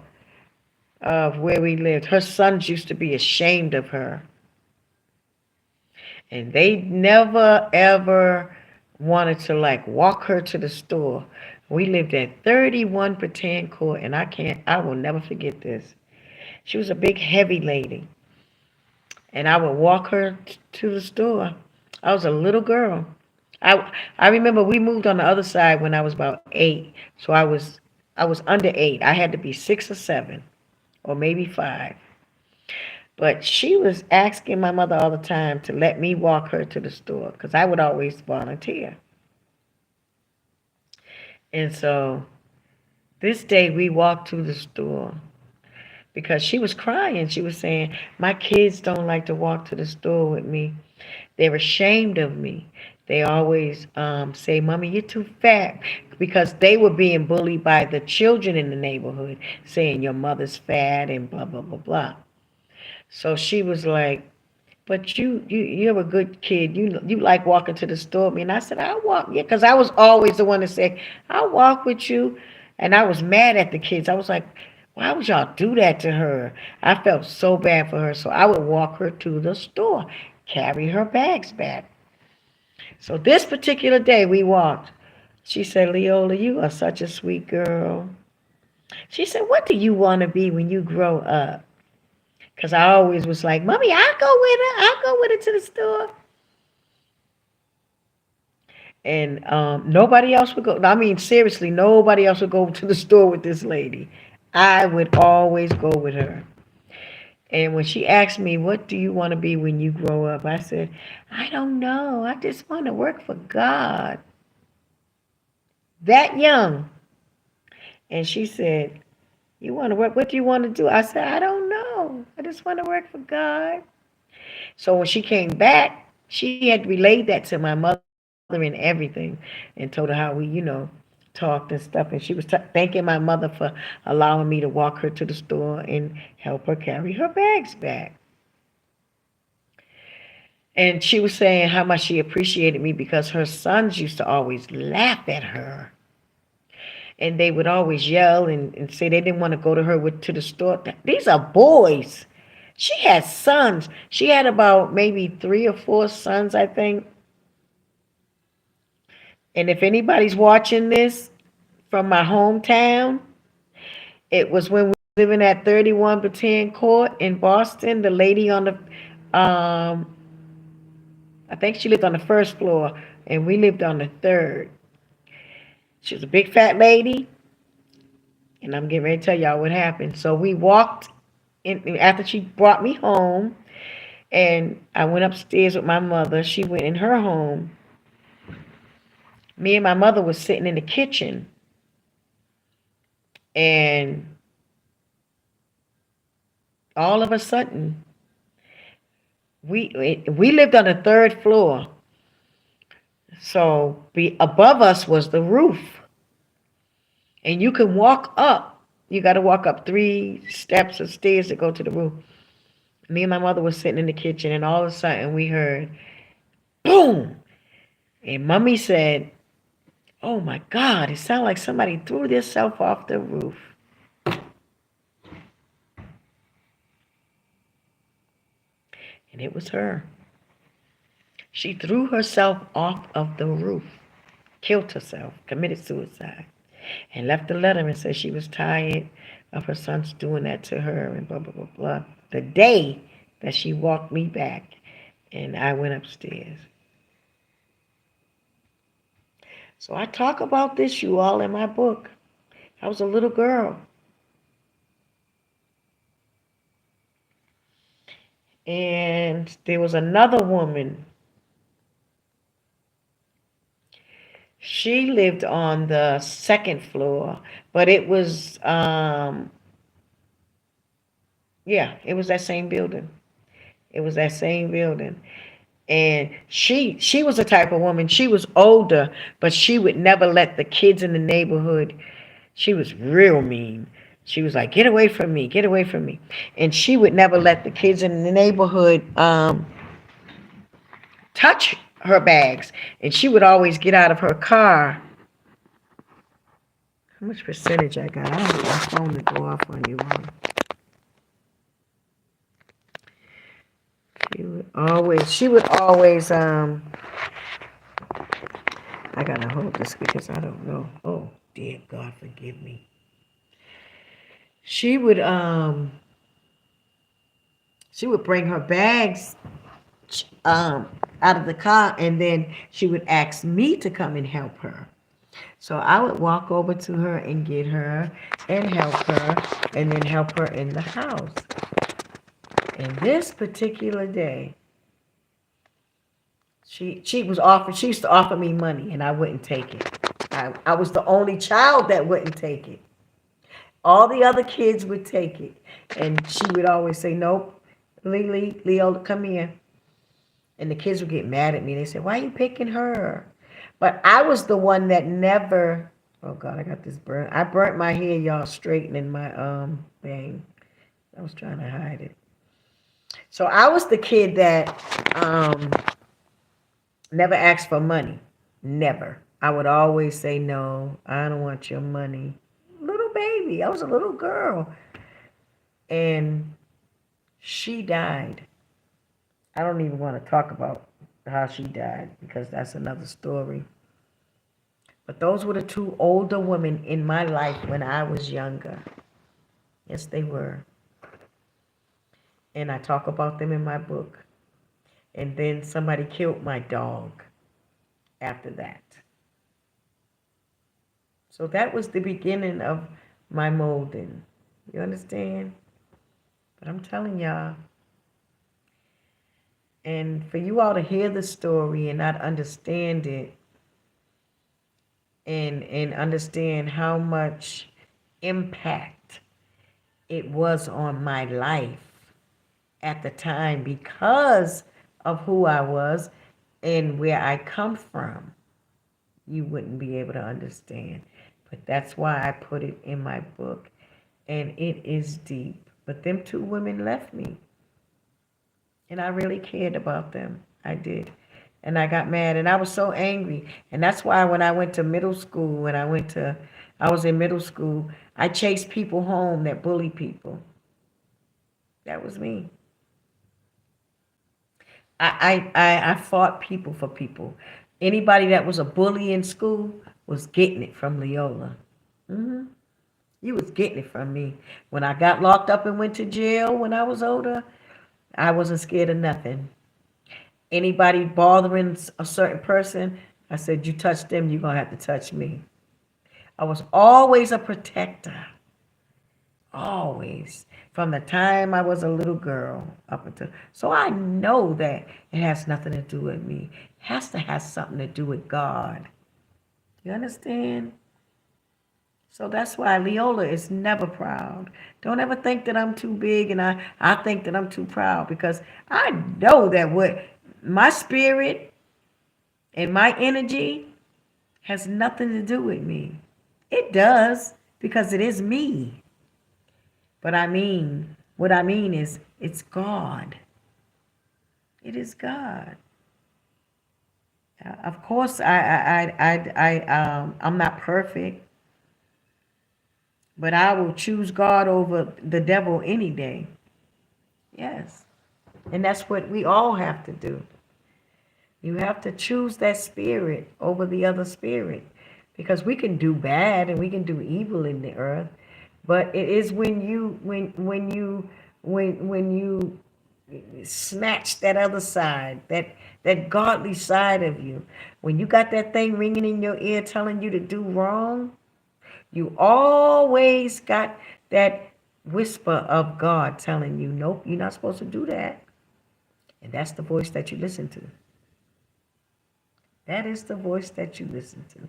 of where we lived. Her sons used to be ashamed of her. And they never ever wanted to like walk her to the store. We lived at 31 Patan Court, and I will never forget this. She was a big heavy lady. And I would walk her to the store. I was a little girl. I remember we moved on the other side when I was about 8. So I was under 8. I had to be 6 or 7 or maybe 5. But she was asking my mother all the time to let me walk her to the store because I would always volunteer. And so this day we walked to the store because she was crying. She was saying, my kids don't like to walk to the store with me. They're ashamed of me. They always say, Mommy, you're too fat. Because they were being bullied by the children in the neighborhood, saying your mother's fat and blah, blah, blah, blah. So she was like, but you're a good kid. You like walking to the store with me. And I said, I'll walk. Yeah, because I was always the one to say, I'll walk with you. And I was mad at the kids. I was like, why would y'all do that to her? I felt so bad for her. So I would walk her to the store, carry her bags back. So this particular day we walked. She said, Leola, you are such a sweet girl. She said, what do you want to be when you grow up? Because I always was like, Mommy, I'll go with her. I'll go with her to the store. And nobody else would go. I mean, seriously, nobody else would go to the store with this lady. I would always go with her. And when she asked me, what do you want to be when you grow up? I said, I don't know. I just want to work for God. That young. And she said, you want to work? What do you want to do? I said, I don't know. I just want to work for God. So when she came back, she had relayed that to my mother and everything and told her how we, talked and stuff. And she was thanking my mother for allowing me to walk her to the store and help her carry her bags back. And she was saying how much she appreciated me because her sons used to always laugh at her. And they would always yell and say they didn't want to go to her to the store. These are boys. She had sons. She had about maybe 3 or 4 sons, I think. And if anybody's watching this from my hometown, it was when we were living at 31 Baton Court in Boston. The lady on the, I think she lived on the first floor, and we lived on the third. She was a big fat lady, and I'm getting ready to tell y'all what happened. So we walked in after she brought me home, and I went upstairs with my mother. She went in her home, Me and my mother was sitting in the kitchen, and all of a sudden, we lived on the third floor, so above us was the roof, and you can walk up. You got to walk up 3 steps of stairs to go to the roof. Me and my mother was sitting in the kitchen, and all of a sudden we heard boom, and Mummy said, "Oh my God! It sounded like somebody threw themselves off the roof." And it was her. She threw herself off of the roof, killed herself, committed suicide, and left a letter and said she was tired of her sons doing that to her and blah, blah, blah, blah. The day that she walked me back and I went upstairs. So I talk about this, you all, in my book. I was a little girl. And there was another woman. She lived on the second floor, but it was, yeah, it was that same building. It was that same building. And she was the type of woman, she was older, but she would never let the kids in the neighborhood, she was real mean. She was like, get away from me, get away from me. And she would never let the kids in the neighborhood touch her bags. And she would always get out of her car. How much percentage I got? I don't want my phone to go off on you all. She would always, I gotta hold this because I don't know. Oh, dear God, forgive me. She would, she would bring her bags, out of the car, and then she would ask me to come and help her. So I would walk over to her and get her and help her, and then help her in the house. And this particular day, she used to offer me money, and I wouldn't take it. I was the only child that wouldn't take it. All the other kids would take it, and she would always say, "Nope, Leo, come here." And the kids would get mad at me. They said, "Why are you picking her?" But I was the one that never. Oh God, I got this burn. I burnt my hair, y'all, straightening my bang. I was trying to hide it. So I was the kid that never asked for money. Never. I would always say, "No, I don't want your money." Little baby. I was a little girl. And she died. I don't even want to talk about how she died because that's another story. But those were the two older women in my life when I was younger. Yes, they were. And I talk about them in my book. And then somebody killed my dog after that. So that was the beginning of my molding. You understand? But I'm telling y'all, and for you all to hear the story and not understand it, and understand how much impact it was on my life at the time because of who I was and where I come from, you wouldn't be able to understand. But that's why I put it in my book, and it is deep. But them two women left me, and I really cared about them. I did. And I got mad, and I was so angry. And that's why when I went to middle school, I was in middle school, I chased people home that bully people. That was me. I fought people for people. Anybody that was a bully in school was getting it from Leolah. You was getting it from me. When I got locked up and went to jail when I was older, I wasn't scared of nothing. Anybody bothering a certain person, I said, you touch them, you're going to have to touch me. I was always a protector. Always. From the time I was a little girl up until. So I know that it has nothing to do with me. It has to have something to do with God. You understand? So that's why Leola is never proud. Don't ever think that I'm too big and I think that I'm too proud because I know that what my spirit and my energy has nothing to do with me. It does because it is me. But what I mean is it's God. It is God. Of course, I'm not perfect, but I will choose God over the devil any day. Yes. And that's what we all have to do. You have to choose that spirit over the other spirit because we can do bad and we can do evil in the earth, but it is when you snatch that other side, that godly side of you. When you got that thing ringing in your ear telling you to do wrong, you always got that whisper of God telling you, nope, you're not supposed to do that. And that's the voice that you listen to. That is the voice that you listen to.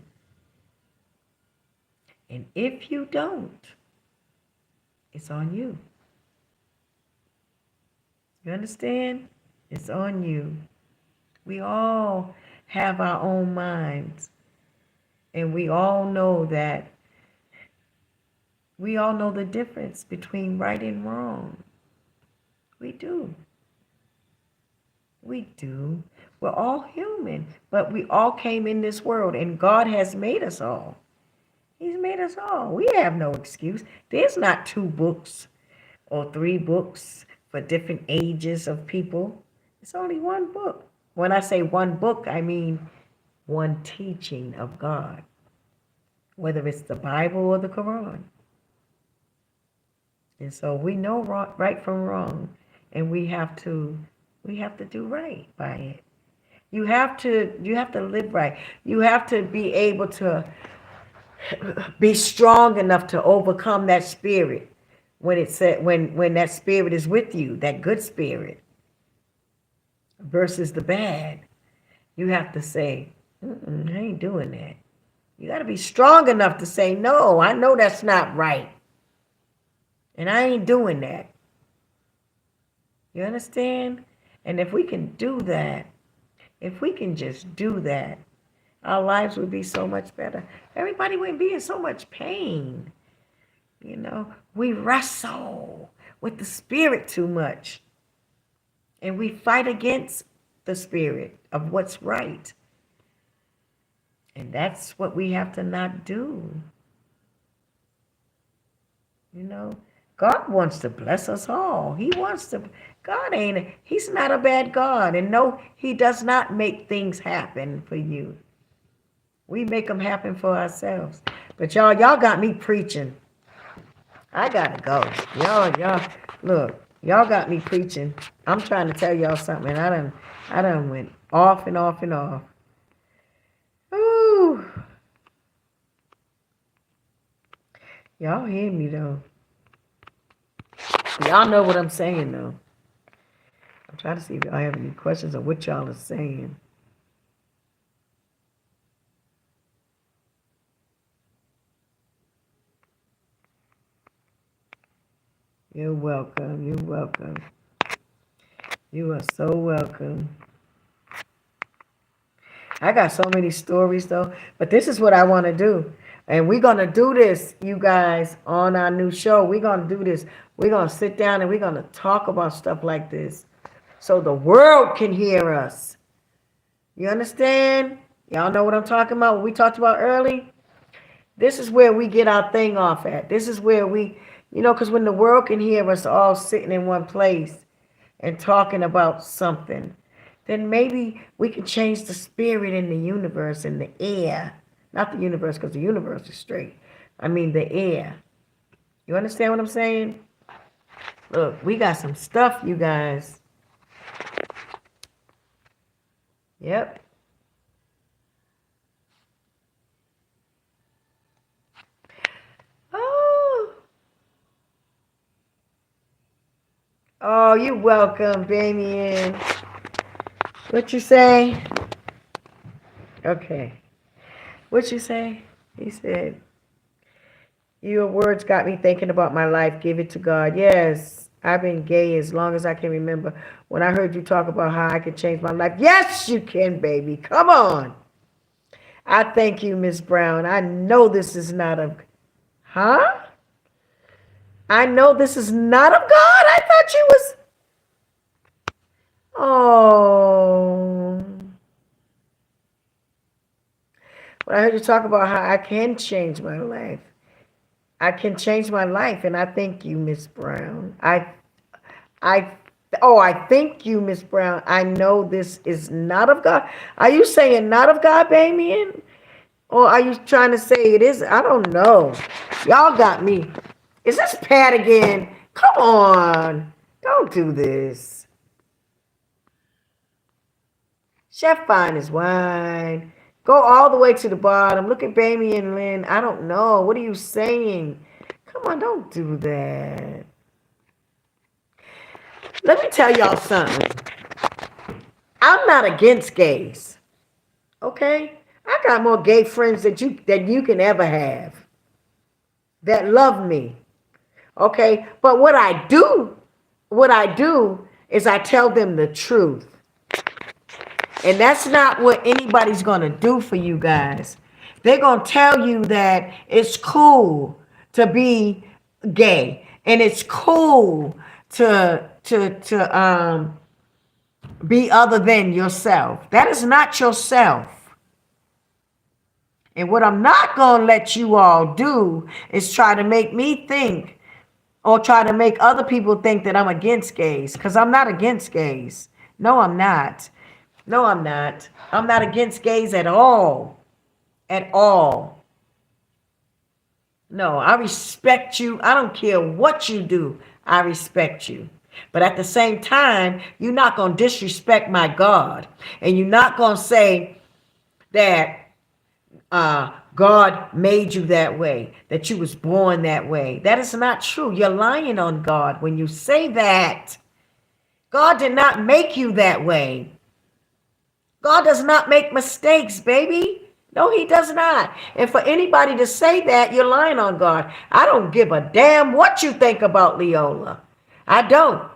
And if you don't, it's on you. You understand? It's on you. We all have our own minds. And we all know the difference between right and wrong. We do. We do. We're all human, but we all came in this world and God has made us all. He's made us all. We have no excuse. There's not two books or three books for different ages of people. It's only one book. When I say one book, I mean one teaching of God, whether it's the Bible or the Quran. And so we know right from wrong, and we have to do right by it. You have to live right. You have to be able to be strong enough to overcome that spirit when when that spirit is with you, that good spirit versus the bad. You have to say, I ain't doing that. You got to be strong enough to say, no, I know that's not right. And I ain't doing that. You understand? And if we can do that, if we can just do that, our lives would be so much better. Everybody wouldn't be in so much pain. You know, we wrestle with the spirit too much. And we fight against the spirit of what's right. And that's what we have to not do. You know, God wants to bless us all. He's not a bad God. And no, he does not make things happen for you. We make them happen for ourselves. But y'all got me preaching. I gotta go. Look, y'all got me preaching. I'm trying to tell y'all something. I done went off and off and off. Ooh. Y'all hear me though. Y'all know what I'm saying though. I'm trying to see if I have any questions on what y'all are saying. You're welcome. You're welcome. You are so welcome. I got so many stories though, but this is what I want to do. And we're going to do this, you guys, on our new show. We're going to do this. We're going to sit down and we're going to talk about stuff like this so the world can hear us. You understand? Y'all know what I'm talking about? What we talked about early? This is where we get our thing off at. This is where because when the world can hear us all sitting in one place and talking about something, then maybe we can change the spirit in the universe, in the air. Not the universe, because the universe is straight. I mean the air. You understand what I'm saying? Look, we got some stuff, you guys. Yep. Oh, you're welcome, Damien. What you say? Okay. What'd you say? He said, your words got me thinking about my life. Give it to God. Yes, I've been gay as long as I can remember. When I heard you talk about how I could change my life, yes, you can, baby. Come on. I thank you, Miss Brown. I know this is not of, huh? I know this is not of God. I thought you was, oh. When I heard you talk about how I can change my life, I can change my life, and I thank you, Miss Brown. I, oh, I thank you, Miss Brown. I know this is not of God. Are you saying not of God, Damien? Or are you trying to say it is? I don't know. Y'all got me. Is this Pat again? Come on. Don't do this. Chef Fine is wine. Go all the way to the bottom. Look at Bamie and Lynn. I don't know. What are you saying? Come on, don't do that. Let me tell y'all something. I'm not against gays. Okay? I got more gay friends than you can ever have that love me. Okay? But what I do is I tell them the truth. And that's not what anybody's going to do for you guys. They're going to tell you that it's cool to be gay and it's cool to be other than yourself. That is not yourself. And what I'm not going to let you all do is try to make me think or try to make other people think that I'm against gays, because I'm not against gays. No, I'm not. No, I'm not. I'm not against gays at all. At all. No, I respect you. I don't care what you do. I respect you. But at the same time, you're not going to disrespect my God. And you're not going to say that God made you that way, that you was born that way. That is not true. You're lying on God when you say that. God did not make you that way. God does not make mistakes, baby. No, he does not. And for anybody to say that, you're lying on God. I don't give a damn what you think about Leolah. I don't.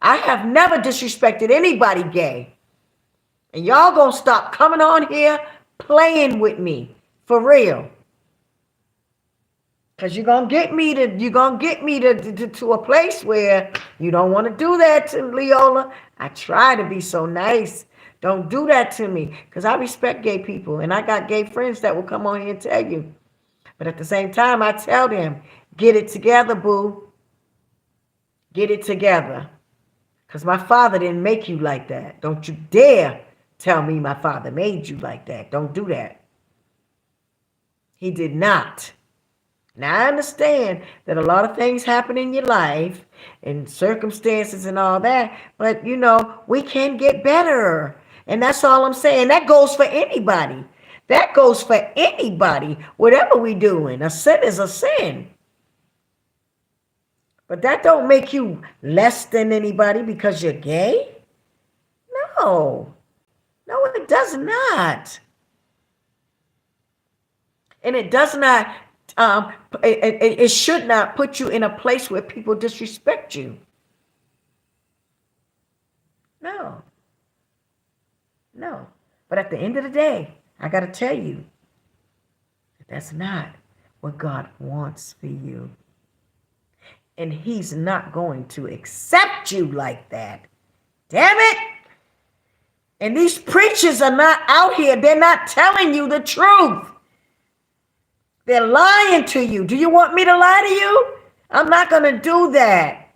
I have never disrespected anybody gay. And y'all gonna stop coming on here playing with me. For real. Because you're gonna get me to a place where you don't want to do that to Leolah. I try to be so nice. Don't do that to me, because I respect gay people, and I got gay friends that will come on here and tell you. But at the same time, I tell them, get it together, boo. Get it together. Because my father didn't make you like that. Don't you dare tell me my father made you like that. Don't do that. He did not. Now, I understand that a lot of things happen in your life and circumstances and all that, but, we can get better. And that's all I'm saying. That goes for anybody. That goes for anybody, whatever we doing. A sin is a sin. But that don't make you less than anybody because you're gay. No. No, it does not. And it does not, it should not put you in a place where people disrespect you. No. No. But at the end of the day, I got to tell you, that's not what God wants for you. And he's not going to accept you like that. Damn it. And these preachers are not out here. They're not telling you the truth. They're lying to you. Do you want me to lie to you? I'm not going to do that.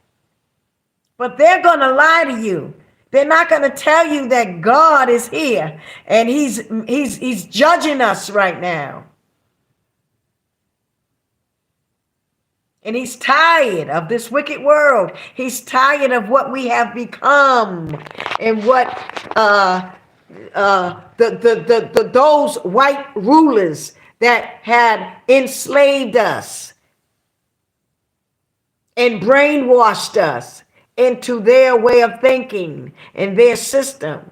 But they're going to lie to you. They're not going to tell you that God is here and he's judging us right now. And he's tired of this wicked world. He's tired of what we have become and what those white rulers that had enslaved us and brainwashed us into their way of thinking and their system.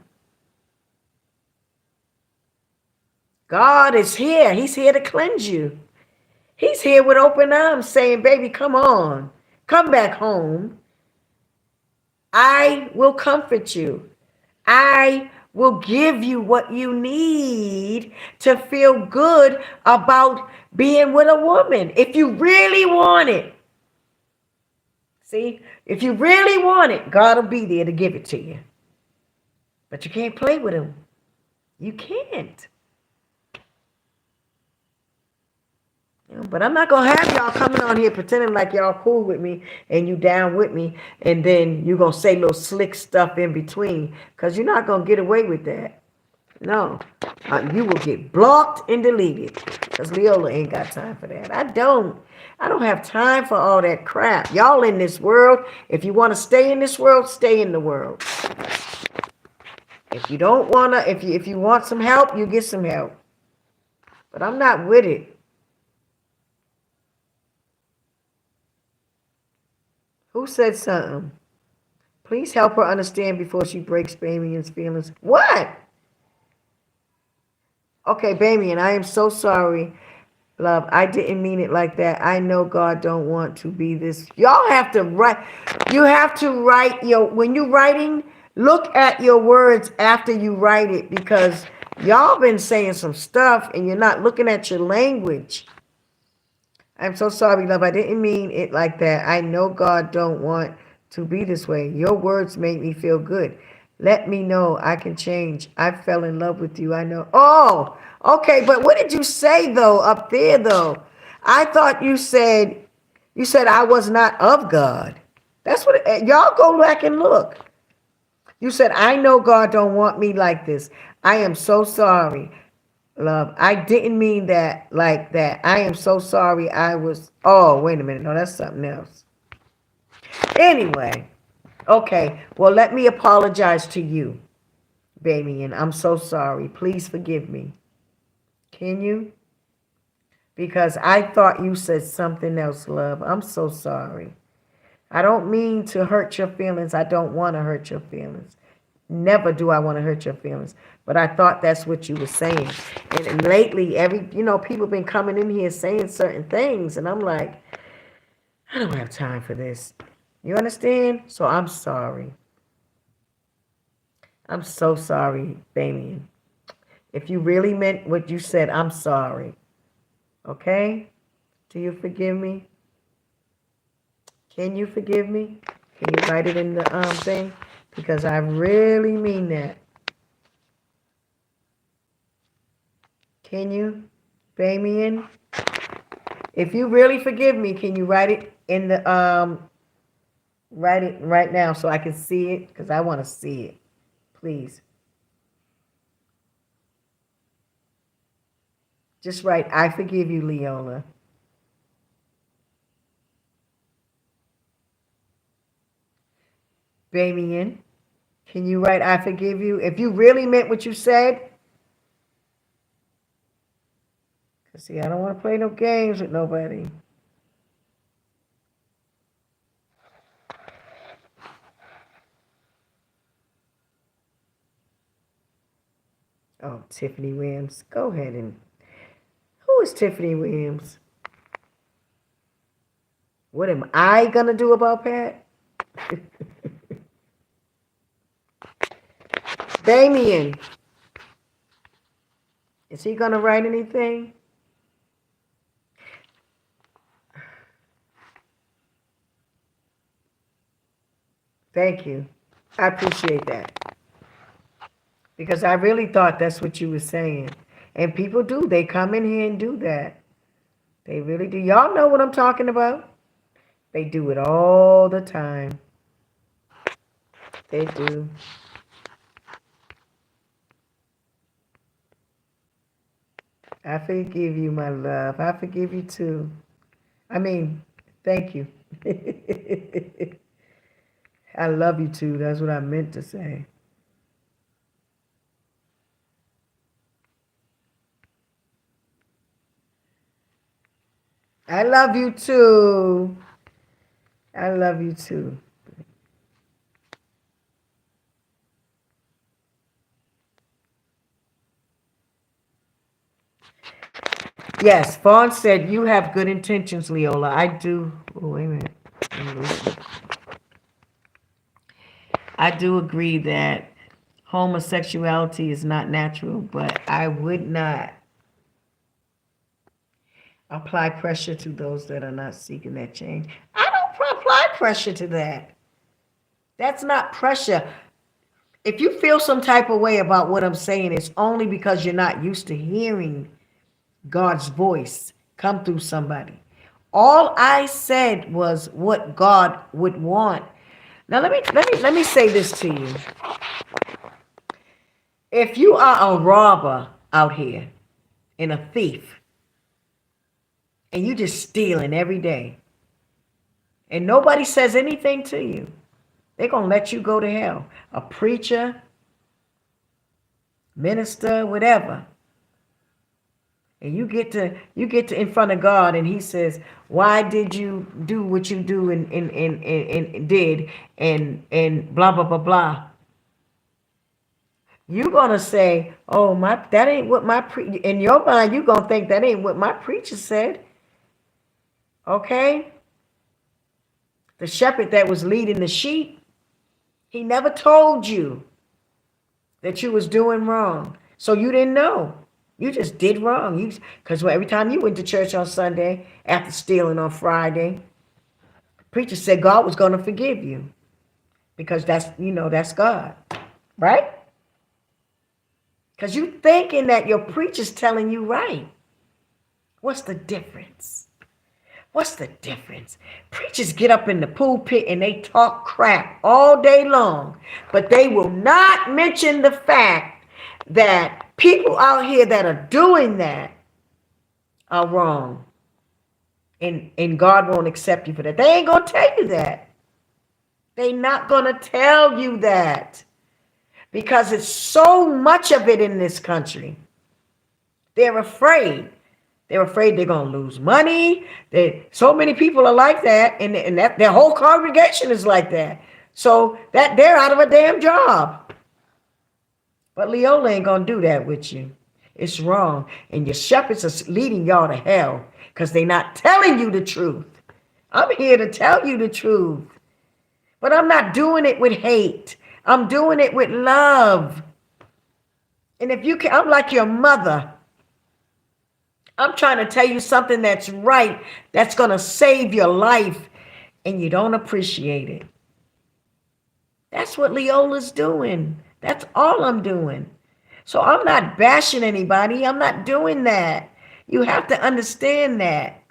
God is here. He's here to cleanse you. He's here with open arms saying, baby, come on. Come back home. I will comfort you. I will give you what you need to feel good about being with a woman. If you really want it. See, if you really want it, God will be there to give it to you. But you can't play with him. You can't. But I'm not going to have y'all coming on here pretending like y'all cool with me and you down with me, and then you're going to say little slick stuff in between, because you're not going to get away with that. No. You will get blocked and deleted, because Leolah ain't got time for that. I don't have time for all that crap. Y'all in this world. If you want to stay in this world, stay in the world. If you don't want to, if you want some help, you get some help. But I'm not with it. Who said something? Please help her understand before she breaks Bamian's feelings. What? Okay, Bamian, I am so sorry, love. I didn't mean it like that. I know God don't want to be this. Y'all have to write. You have to write when you're writing, look at your words after you write it, because y'all been saying some stuff and you're not looking at your language. I'm so sorry, love. I didn't mean it like that. I know God don't want to be this way. Your words make me feel good. Let me know I can change. I fell in love with you. I know. Oh, okay. But what did you say though up there though? I thought you said I was not of God. That's what y'all go back and look. You said, I know God don't want me like this. I am so sorry. Love, I didn't mean that like that. I am so sorry. Oh, wait a minute. No, that's something else. Anyway, okay. Well, let me apologize to you, Bamian. I'm so sorry. Please forgive me. Can you? Because I thought you said something else, love. I'm so sorry. I don't mean to hurt your feelings. I don't want to hurt your feelings. Never do I want to hurt your feelings. But I thought that's what you were saying. And lately, people been coming in here saying certain things. And I'm like, I don't have time for this. You understand? So I'm sorry. I'm so sorry, Bamian. If you really meant what you said, I'm sorry. Okay? Do you forgive me? Can you forgive me? Can you write it in the thing? Because I really mean that. Can you, Bamian? If you really forgive me, can you write it in the write it right now so I can see it? Because I want to see it. Please. Just write, I forgive you, Leolah. Bamian, can you write, I forgive you? If you really meant what you said. Because, see, I don't want to play no games with nobody. Oh, Tiffany Williams. Go ahead and... Who is Tiffany Williams? What am I going to do about Pat? Bamian. Is he going to write anything? Thank you. I appreciate that. Because I really thought that's what you were saying. And people do. They come in here and do that. They really do. Y'all know what I'm talking about? They do it all the time. They do. I forgive you, my love. I forgive you too. I mean, thank you. I love you too. That's what I meant to say. I love you too. I love you too. Yes, Fawn said you have good intentions, Leola. I do. Oh, wait a minute. I do agree that homosexuality is not natural, but I would not apply pressure to those that are not seeking that change. I don't apply pressure to that. That's not pressure. If you feel some type of way about what I'm saying, it's only because you're not used to hearing God's voice come through somebody. All I said was what God would want. Now let me say this to you. If you are a robber out here and a thief and you just stealing every day and nobody says anything to you, they're going to let you go to hell. A preacher, minister, whatever. And you get to in front of God and he says, why did you do what you do and did and blah blah blah blah. You're gonna say, oh my, that ain't what my in your mind you're gonna think that ain't what my preacher said. Okay? The shepherd that was leading the sheep, he never told you that you was doing wrong. So you didn't know. You just did wrong. Because every time you went to church on Sunday after stealing on Friday, the preacher said God was going to forgive you because that's God, right? Because you thinking that your preacher's telling you right. What's the difference? What's the difference? Preachers get up in the pulpit and they talk crap all day long, but they will not mention the fact that people out here that are doing that are wrong. And God won't accept you for that. They ain't going to tell you that. They not going to tell you that because it's so much of it in this country. They're afraid. They're afraid they're going to lose money. So many people are like that, and that their whole congregation is like that. So that they're out of a damn job. But Leolah ain't going to do that with you. It's wrong. And your shepherds are leading y'all to hell because they're not telling you the truth. I'm here to tell you the truth. But I'm not doing it with hate. I'm doing it with love. And if you can, I'm like your mother. I'm trying to tell you something that's right, that's going to save your life, and you don't appreciate it. That's what Leolah's doing. That's all I'm doing. So I'm not bashing anybody. I'm not doing that. You have to understand that.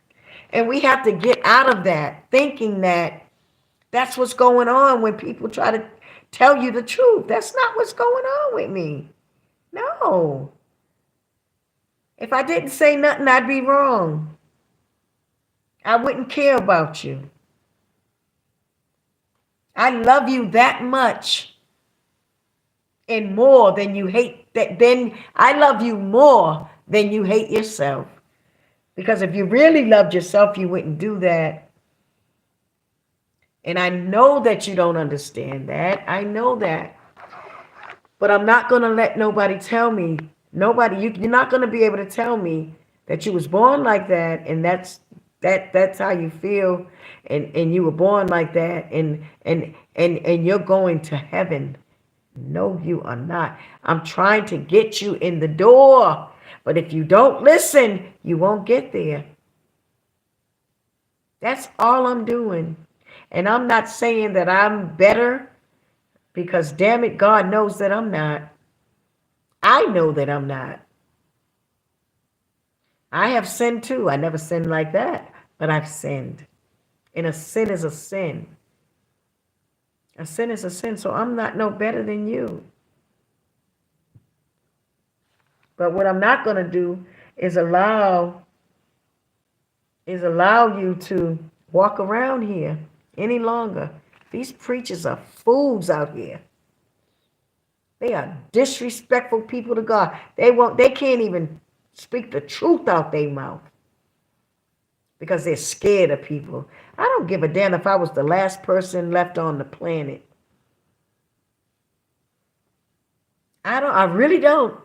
And we have to get out of that, thinking that that's what's going on when people try to tell you the truth. That's not what's going on with me. No. If I didn't say nothing, I'd be wrong. I wouldn't care about you. I love you that much and more than you hate that. Then I love you more than you hate yourself. Because if you really loved yourself, you wouldn't do that. And I know that you don't understand that. I know that. But I'm not going to let nobody tell me. You're not going to be able to tell me that you was born like that and that's how you feel and you were born like that and you're going to heaven. No, you are not. I'm trying to get you in the door. But if you don't listen, you won't get there. That's all I'm doing. And I'm not saying that I'm better because damn it, God knows that I'm not. I know that I'm not. I have sinned too. I never sinned like that, but I've sinned. And a sin is a sin. A sin is a sin, so I'm not no better than you. But what I'm not going to do is allow you to walk around here any longer. These preachers are fools out here. They are disrespectful people to God. They can't even speak the truth out their mouth because they're scared of people. I don't give a damn if I was the last person left on the planet. I really don't.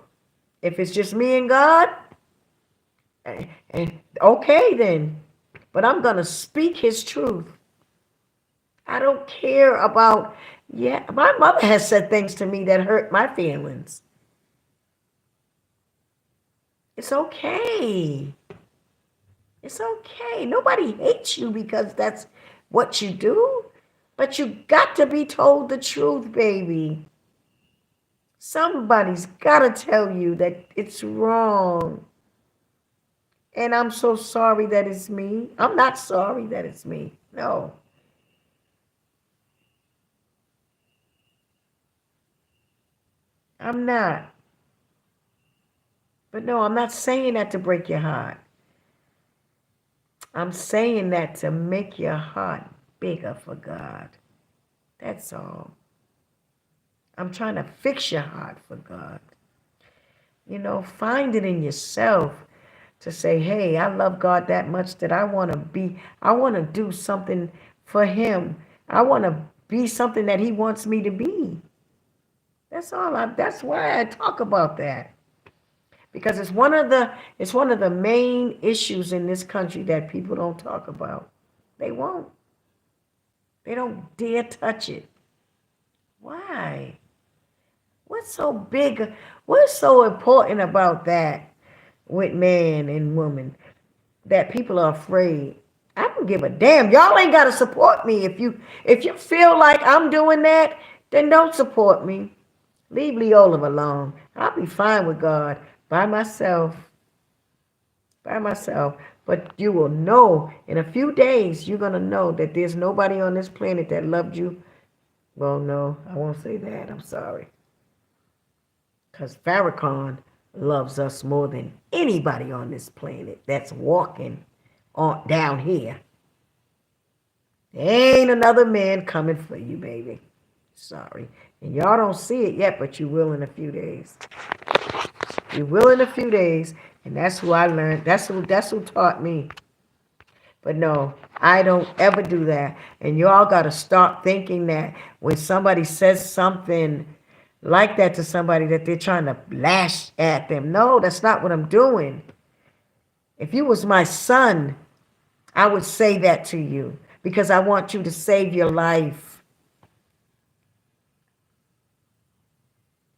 If it's just me and God, And okay then, but I'm gonna speak his truth. I don't care about, yeah, my mother has said things to me that hurt my feelings. It's okay. It's okay. Nobody hates you because that's what you do. But you got to be told the truth, baby. Somebody's got to tell you that it's wrong. And I'm so sorry that it's me. I'm not sorry that it's me. No, I'm not. But no, I'm not saying that to break your heart. I'm saying that to make your heart bigger for God. That's all. I'm trying to fix your heart for God. Find it in yourself to say, hey, I love God that much that I want to do something for Him. I want to be something that He wants me to be. That's why I talk about that. Because it's one of the main issues in this country that people don't talk about. They won't. They don't dare touch it. Why? What's so big? What's so important about that with man and woman that people are afraid? I don't give a damn. Y'all ain't gotta support me. If you feel like I'm doing that, then don't support me. Leave Leolah alone. I'll be fine with God by myself. By myself. But you will know in a few days, you're gonna know that there's nobody on this planet that loved you. Well, no, I won't say that. I'm sorry. Because Farrakhan loves us more than anybody on this planet that's walking on down here. There ain't another man coming for you, baby. Sorry. And y'all don't see it yet, but you will in a few days. You will in a few days. And that's who I learned. That's who taught me. But no, I don't ever do that. And y'all got to stop thinking that when somebody says something like that to somebody that they're trying to lash at them. No, that's not what I'm doing. If you was my son, I would say that to you because I want you to save your life.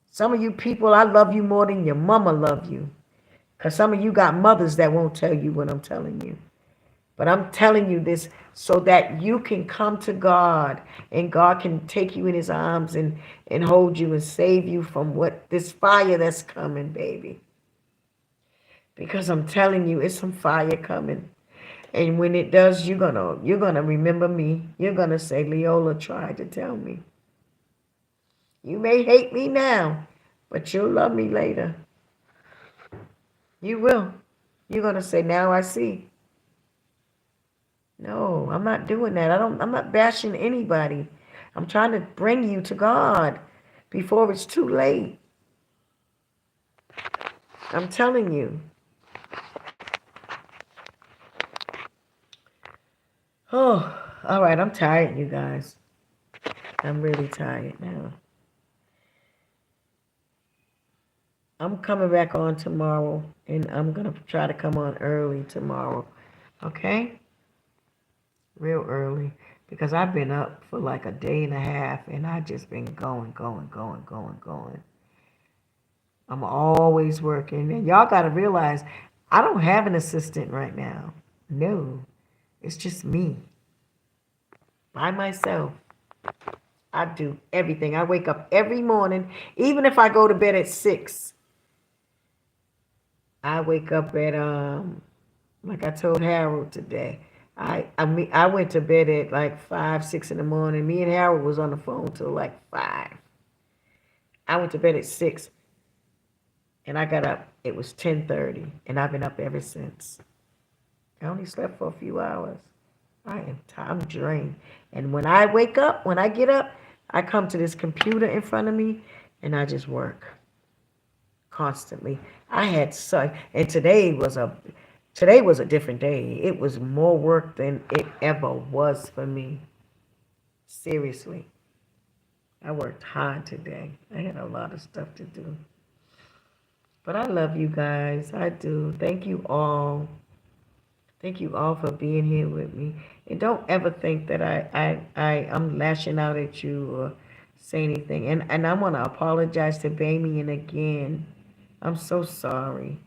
Some of you people, I love you more than your mama love you. Because some of you got mothers that won't tell you what I'm telling you. But I'm telling you this so that you can come to God and God can take you in his arms and hold you and save you from what this fire that's coming, baby. Because I'm telling you, it's some fire coming. And when it does, you're gonna remember me. You're gonna say, Leolah tried to tell me. You may hate me now, but you'll love me later. You will. You're gonna say, now I see. No, I'm not doing that. I'm not bashing anybody. I'm trying to bring you to God before it's too late. I'm telling you. Oh, all right. I'm tired, you guys. I'm really tired now. I'm coming back on tomorrow, and I'm going to try to come on early tomorrow. Okay? Real early. Because I've been up for like a day and a half, and I just been going. I'm always working. And y'all got to realize, I don't have an assistant right now. No. It's just me. By myself. I do everything. I wake up every morning, even if I go to bed at 6. I wake up at like I told Harold today. I went to bed at like 5, 6 in the morning. Me and Harold was on the phone till like 5. I went to bed at 6 and I got up. It was 10:30 and I've been up ever since. I only slept for a few hours. I'm drained. And when I wake up, when I get up, I come to this computer in front of me and I just work constantly. I had so and today was a different day. It was more work than it ever was for me. Seriously. I worked hard today. I had a lot of stuff to do. But I love you guys. I do. Thank you all. Thank you all for being here with me. And don't ever think that I'm lashing out at you or say anything. And I want to apologize to Bamian again. I'm so sorry.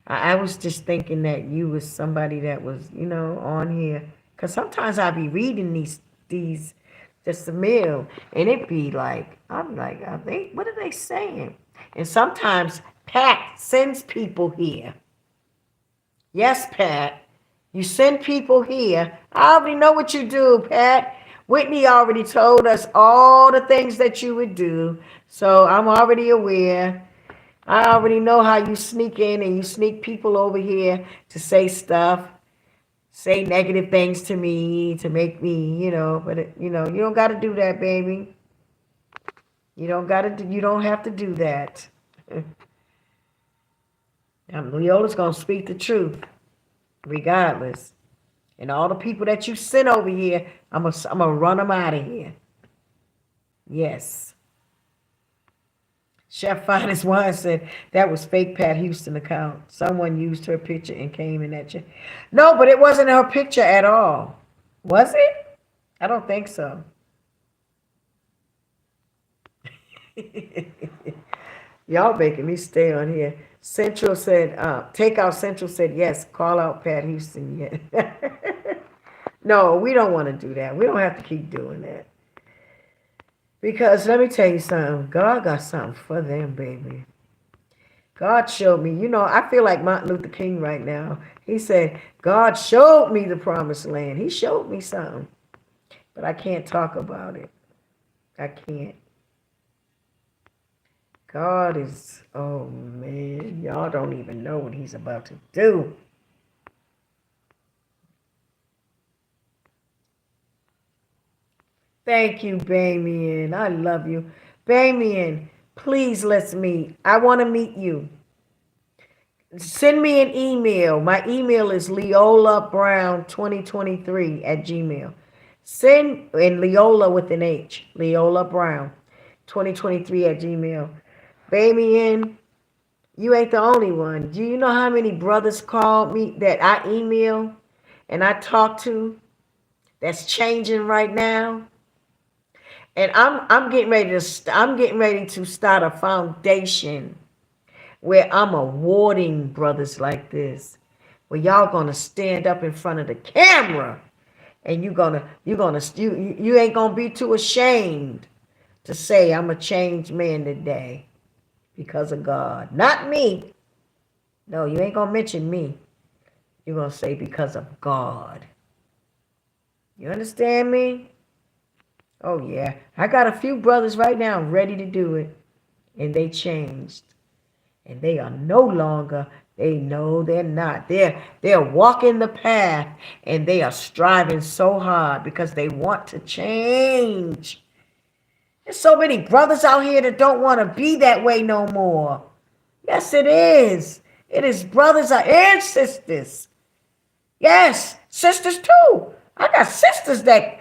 I was just thinking that you was somebody that was, on here. Because sometimes I be reading these, just a mail, and it be like, I'm like, what are they saying? And sometimes Pat sends people here. Yes, Pat. You send people here. I already know what you do, Pat. Whitney already told us all the things that you would do. So I'm already aware. I already know how you sneak in and you sneak people over here to say stuff, say negative things to me, to make me, but you don't got to do that, baby. You don't have to do that. Leola's going to speak the truth regardless. And all the people that you sent over here, I'm gonna run them out of here. Yes. Chef Finest Wine said that was fake Pat Houston account. Someone used her picture and came in that. No, but it wasn't her picture at all. Was it? I don't think so. Y'all making me stay on here. Central said, Takeout Central said, yes, call out Pat Houston. Yeah. No, we don't want to do that. We don't have to keep doing that. Because let me tell you something. God got something for them, baby. God showed me. I feel like Martin Luther King right now. He said, God showed me the promised land. He showed me something. But I can't talk about it. I can't. God is, oh man, y'all don't even know what he's about to do. Thank you, Bamian. I love you. Bamian, please let's meet. I want to meet you. Send me an email. My email is leolahbrown2023 at gmail. Send, and Leolah with an H, Leolah Brown 2023 at gmail. Bamian, you ain't the only one. Do you know how many brothers called me that I email and I talk to that's changing right now? And I'm getting ready to start a foundation where I'm awarding brothers like this, where y'all gonna stand up in front of the camera and you ain't gonna be too ashamed to say I'm a changed man today because of God. Not me. No, you ain't gonna mention me. You're gonna say because of God. You understand me? Oh yeah. I got a few brothers right now ready to do it. And they changed. And they are no longer, they're not. They're walking the path and they are striving so hard because they want to change. There's so many brothers out here that don't want to be that way no more. Yes, it is. It is brothers and sisters. Yes, sisters too. I got sisters that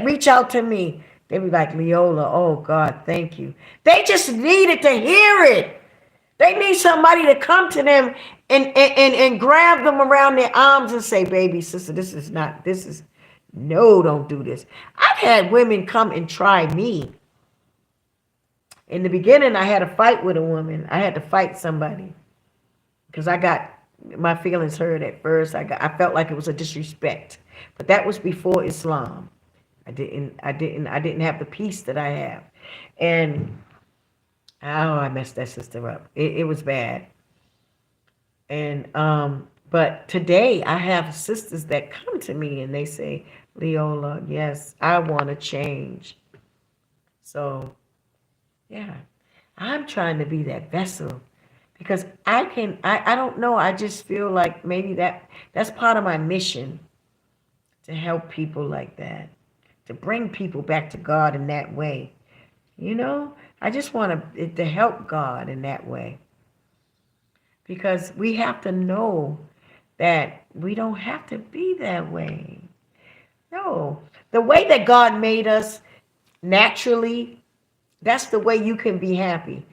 reach out to me. They be like, Leolah, oh God, thank you. They just needed to hear it. They need somebody to come to them and grab them around their arms and say, baby, sister, no, don't do this. I've had women come and try me. In the beginning, I had a fight with a woman. I had to fight somebody because I got my feelings hurt at first. I felt like it was a disrespect, but that was before Islam. I didn't have the peace that I have, and I messed that sister up. It was bad, and but today I have sisters that come to me and they say, Leolah, yes, I want to change. So yeah, I'm trying to be that vessel because I don't know. I just feel like maybe that's part of my mission to help people like that, to bring people back to God in that way. I just want to help God in that way because we have to know that we don't have to be that way. No, the way that God made us naturally, that's the way you can be happy.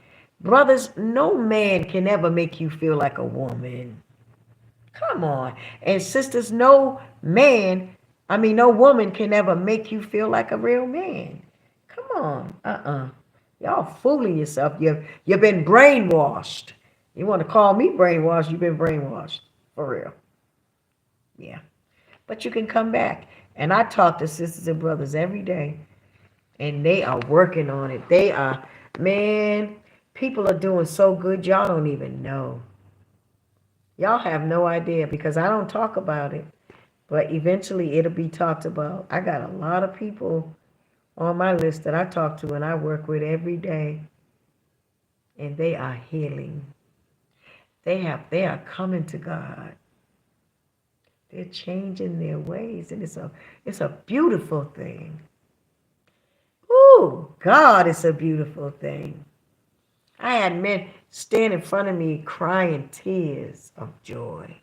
Brothers, no man can ever make you feel like a woman. Come on. And sisters, no woman can ever make you feel like a real man. Come on. Y'all fooling yourself. You've been brainwashed. You want to call me brainwashed, you've been brainwashed. For real. Yeah. But you can come back. And I talk to sisters and brothers every day. And they are working on it. Man, people are doing so good, y'all don't even know. Y'all have no idea because I don't talk about it. But eventually it'll be talked about. I got a lot of people on my list that I talk to and I work with every day. And they are healing. They are coming to God. They're changing their ways. And it's a beautiful thing. Ooh, God, it's a beautiful thing. I had men stand in front of me crying tears of joy,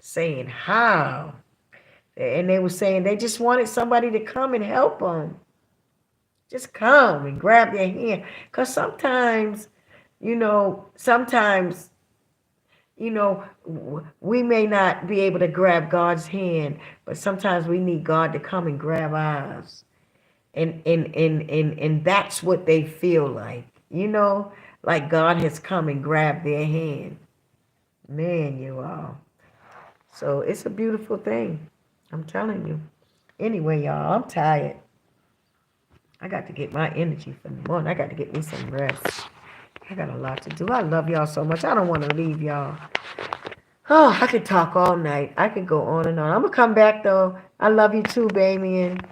saying how. And they were saying they just wanted somebody to come and help them. Just come and grab their hand. Because sometimes, we may not be able to grab God's hand, but sometimes we need God to come and grab ours. And that's what they feel like God has come and grabbed their hand. Man, you all. So it's a beautiful thing. I'm telling you. Anyway, y'all, I'm tired. I got to get my energy for the morning. I got to get me some rest. I got a lot to do. I love y'all so much. I don't want to leave y'all. Oh, I could talk all night. I could go on and on. I'm going to come back, though. I love you too, baby. And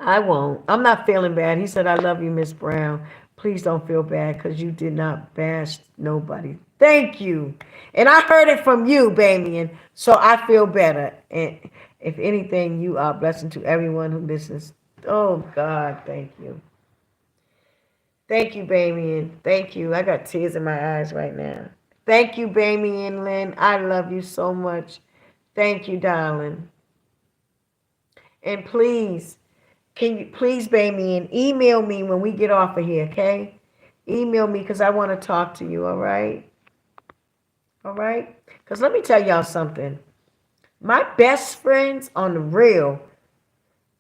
I won't. I'm not feeling bad. He said, I love you, Miss Brown. Please don't feel bad because you did not bash nobody. Thank you. And I heard it from you, Bamian. So I feel better. And if anything, you are a blessing to everyone who listens. Oh, God, thank you. Thank you, Bamian. Thank you. I got tears in my eyes right now. Thank you, Bamian Lynn. I love you so much. Thank you, darling. And please, can you please, baby, and email me when we get off of here, okay? Email me because I want to talk to you, all right? All right? Because let me tell y'all something. My best friends on the real,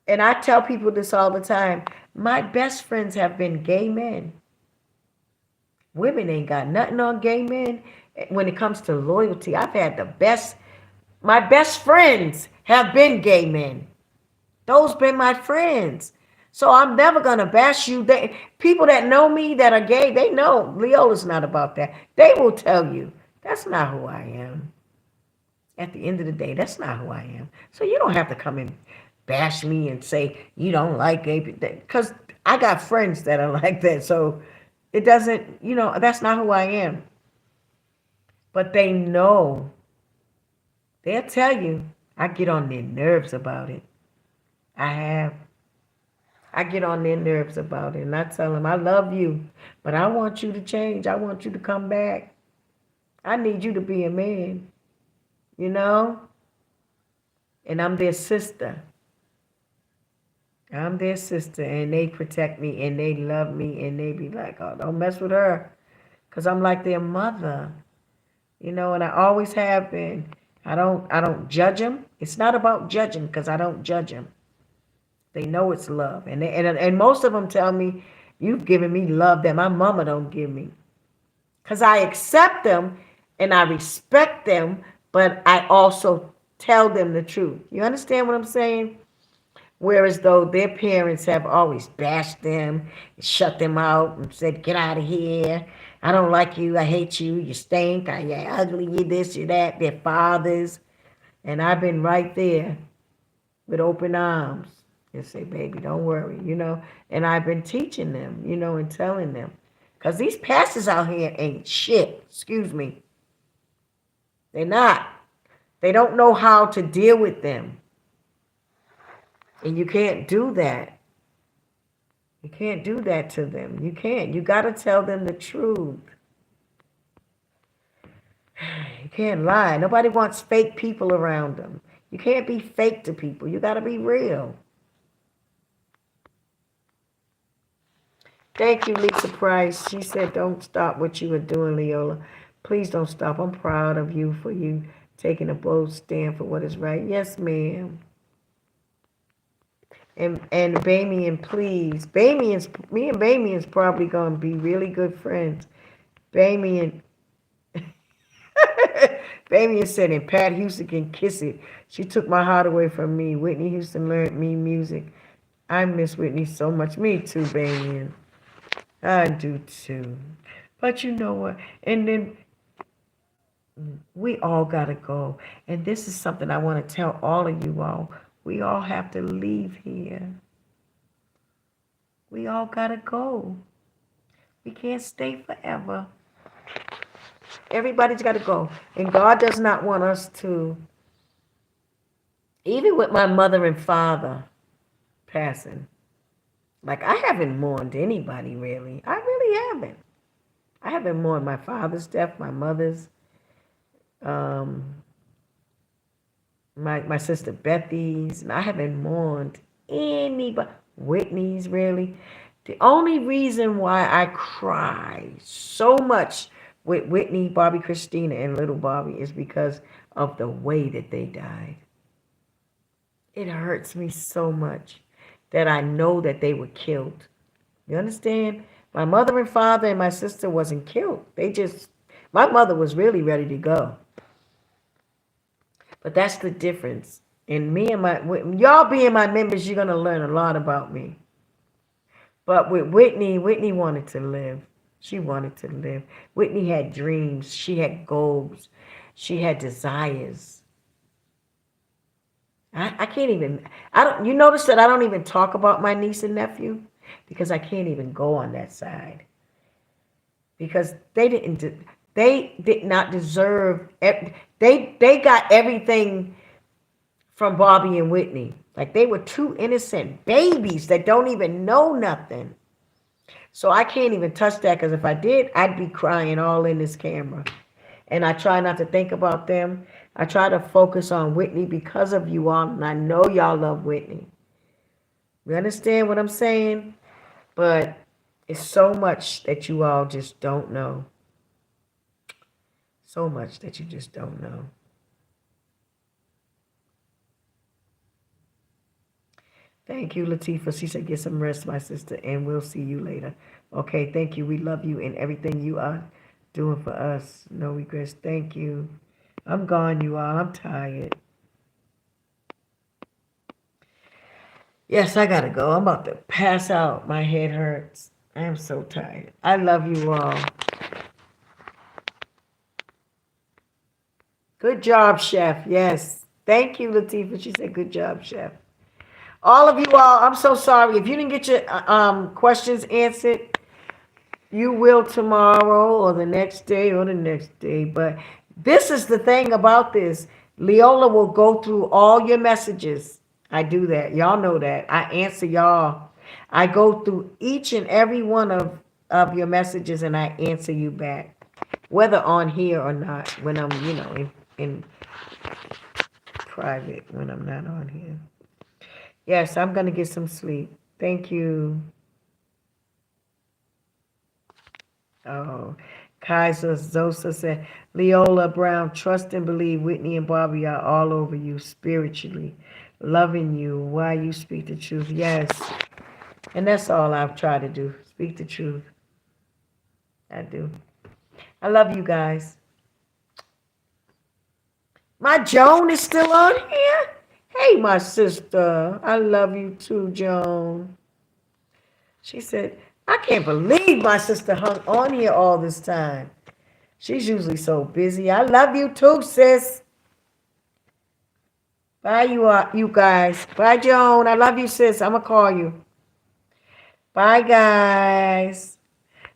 and I tell people this all the time, my best friends have been gay men. Women ain't got nothing on gay men when it comes to loyalty. My best friends have been gay men. Those been my friends. So I'm never going to bash you. People that know me that are gay, they know Leolah's not about that. They will tell you, that's not who I am. At the end of the day, that's not who I am. So you don't have to come and bash me and say you don't like gay people. Because I got friends that are like that. So it doesn't, that's not who I am. But they know. They'll tell you. I get on their nerves about it. I get on their nerves about it. And I tell them, I love you. But I want you to change. I want you to come back. I need you to be a man. And I'm their sister. I'm their sister. And they protect me. And they love me. And they be like, oh, don't mess with her. Because I'm like their mother. And I always have been. I don't judge them. It's not about judging because I don't judge them. They know it's love. And most of them tell me, you've given me love that my mama don't give me. Because I accept them and I respect them, but I also tell them the truth. You understand what I'm saying? Whereas though their parents have always bashed them, shut them out, and said, get out of here. I don't like you. I hate you. You stink. You're ugly. You this, you that. Their fathers. And I've been right there with open arms and say, baby, don't worry, And I've been teaching them, and telling them. Because these pastors out here ain't shit. Excuse me. They're not. They don't know how to deal with them. And you can't do that. You can't do that to them. You can't. You got to tell them the truth. You can't lie. Nobody wants fake people around them. You can't be fake to people. You got to be real. Thank you, Lisa Price. She said, don't stop what you are doing, Leola. Please don't stop. I'm proud of you for you taking a bold stand for what is right. Yes, ma'am. And Bamian, please. Me and Bamian's probably gonna be really good friends. Bamian Bamian said, and Pat Houston can kiss it. She took my heart away from me. Whitney Houston learned me music. I miss Whitney so much. Me too, Bamian. I do too. But you know what? And then we all got to go. And this is something I want to tell all of you all. We all have to leave here. We all got to go. We can't stay forever. Everybody's got to go. And God does not want us to, even with my mother and father passing, like I haven't mourned anybody really. I really haven't. I haven't mourned my father's death, my mother's, um, my sister Bethy's, and I haven't mourned anybody. Whitney's really. The only reason why I cry so much with Whitney, Bobby, Christina, and little Bobby is because of the way that they died. It hurts me so much that I know that they were killed. You understand? My mother and father and my sister wasn't killed. My mother was really ready to go. But that's the difference. And y'all being my members, you're going to learn a lot about me. But with Whitney wanted to live. She wanted to live. Whitney had dreams. She had goals. She had desires. I can't even, you notice that I don't even talk about my niece and nephew? Because I can't even go on that side. Because they did not deserve, they got everything from Bobby and Whitney. Like they were two innocent babies that don't even know nothing. So I can't even touch that, because if I did, I'd be crying all in this camera. And I try not to think about them. I try to focus on Whitney because of you all, and I know y'all love Whitney. You understand what I'm saying? But it's so much that you all just don't know. So much that you just don't know. Thank you, Latifah. She said, get some rest, my sister, and we'll see you later. Okay, thank you. We love you and everything you are doing for us. No regrets. Thank you. I'm gone, you all. I'm tired. Yes, I gotta go. I'm about to pass out. My head hurts. I am so tired. I love you all. Good job, Chef. Yes. Thank you, Latifah. She said, good job, Chef. All of you all, I'm so sorry. If you didn't get your questions answered, you will tomorrow or the next day or the next day. But this is the thing about this. Leolah will go through all your messages. I do that. Y'all know that. I answer y'all. I go through each and every one of your messages and I answer you back. Whether on here or not. When I'm, in private. When I'm not on here. Yes, I'm going to get some sleep. Thank you. Oh, Kaiser Zosa said, Leolah Brown, trust and believe Whitney and Bobby are all over you spiritually, loving you while you speak the truth. Yes. And that's all I've tried to do. Speak the truth. I do. I love you guys. My Joan is still on here? Hey, my sister. I love you too, Joan. She said, I can't believe my sister hung on here all this time. She's usually so busy. I love you too, sis. Bye, you guys. Bye, Joan. I love you, sis. I'm going to call you. Bye, guys.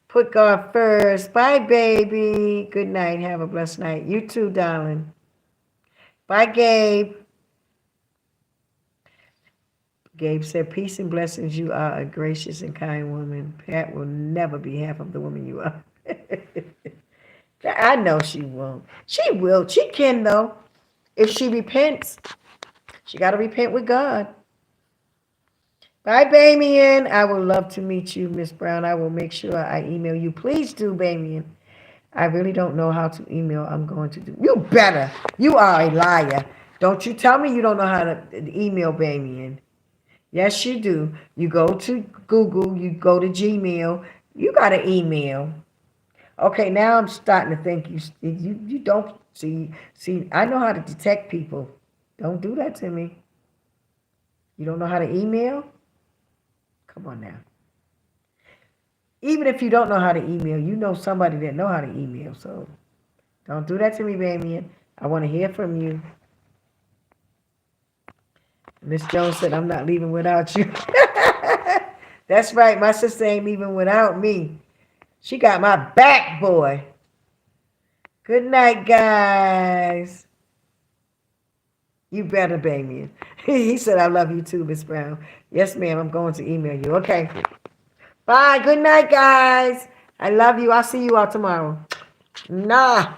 Put God first. Bye, baby. Good night. Have a blessed night. You too, darling. Bye, Gabe. Gabe said, peace and blessings. You are a gracious and kind woman. Pat will never be half of the woman you are. I know she won't. She will. She can, though. If she repents, she got to repent with God. Bye, Bamian. I would love to meet you, Miss Brown. I will make sure I email you. Please do, Bamian. I really don't know how to email. I'm going to do. You better. You are a liar. Don't you tell me you don't know how to email Bamian. Yes, you do. You go to Google, you go to Gmail, you got an email. Okay, now I'm starting to think you don't see. I know how to detect people. Don't do that to me. You don't know how to email? Come on now. Even if you don't know how to email, you know somebody that know how to email. So don't do that to me, Bamian. I want to hear from you. Miss Jones said, I'm not leaving without you. That's right. My sister ain't leaving without me. She got my back, boy. Good night, guys. You better, Bamian. He said, I love you too, Miss Brown. Yes, ma'am. I'm going to email you. Okay. Bye. Good night, guys. I love you. I'll see you all tomorrow. Nah.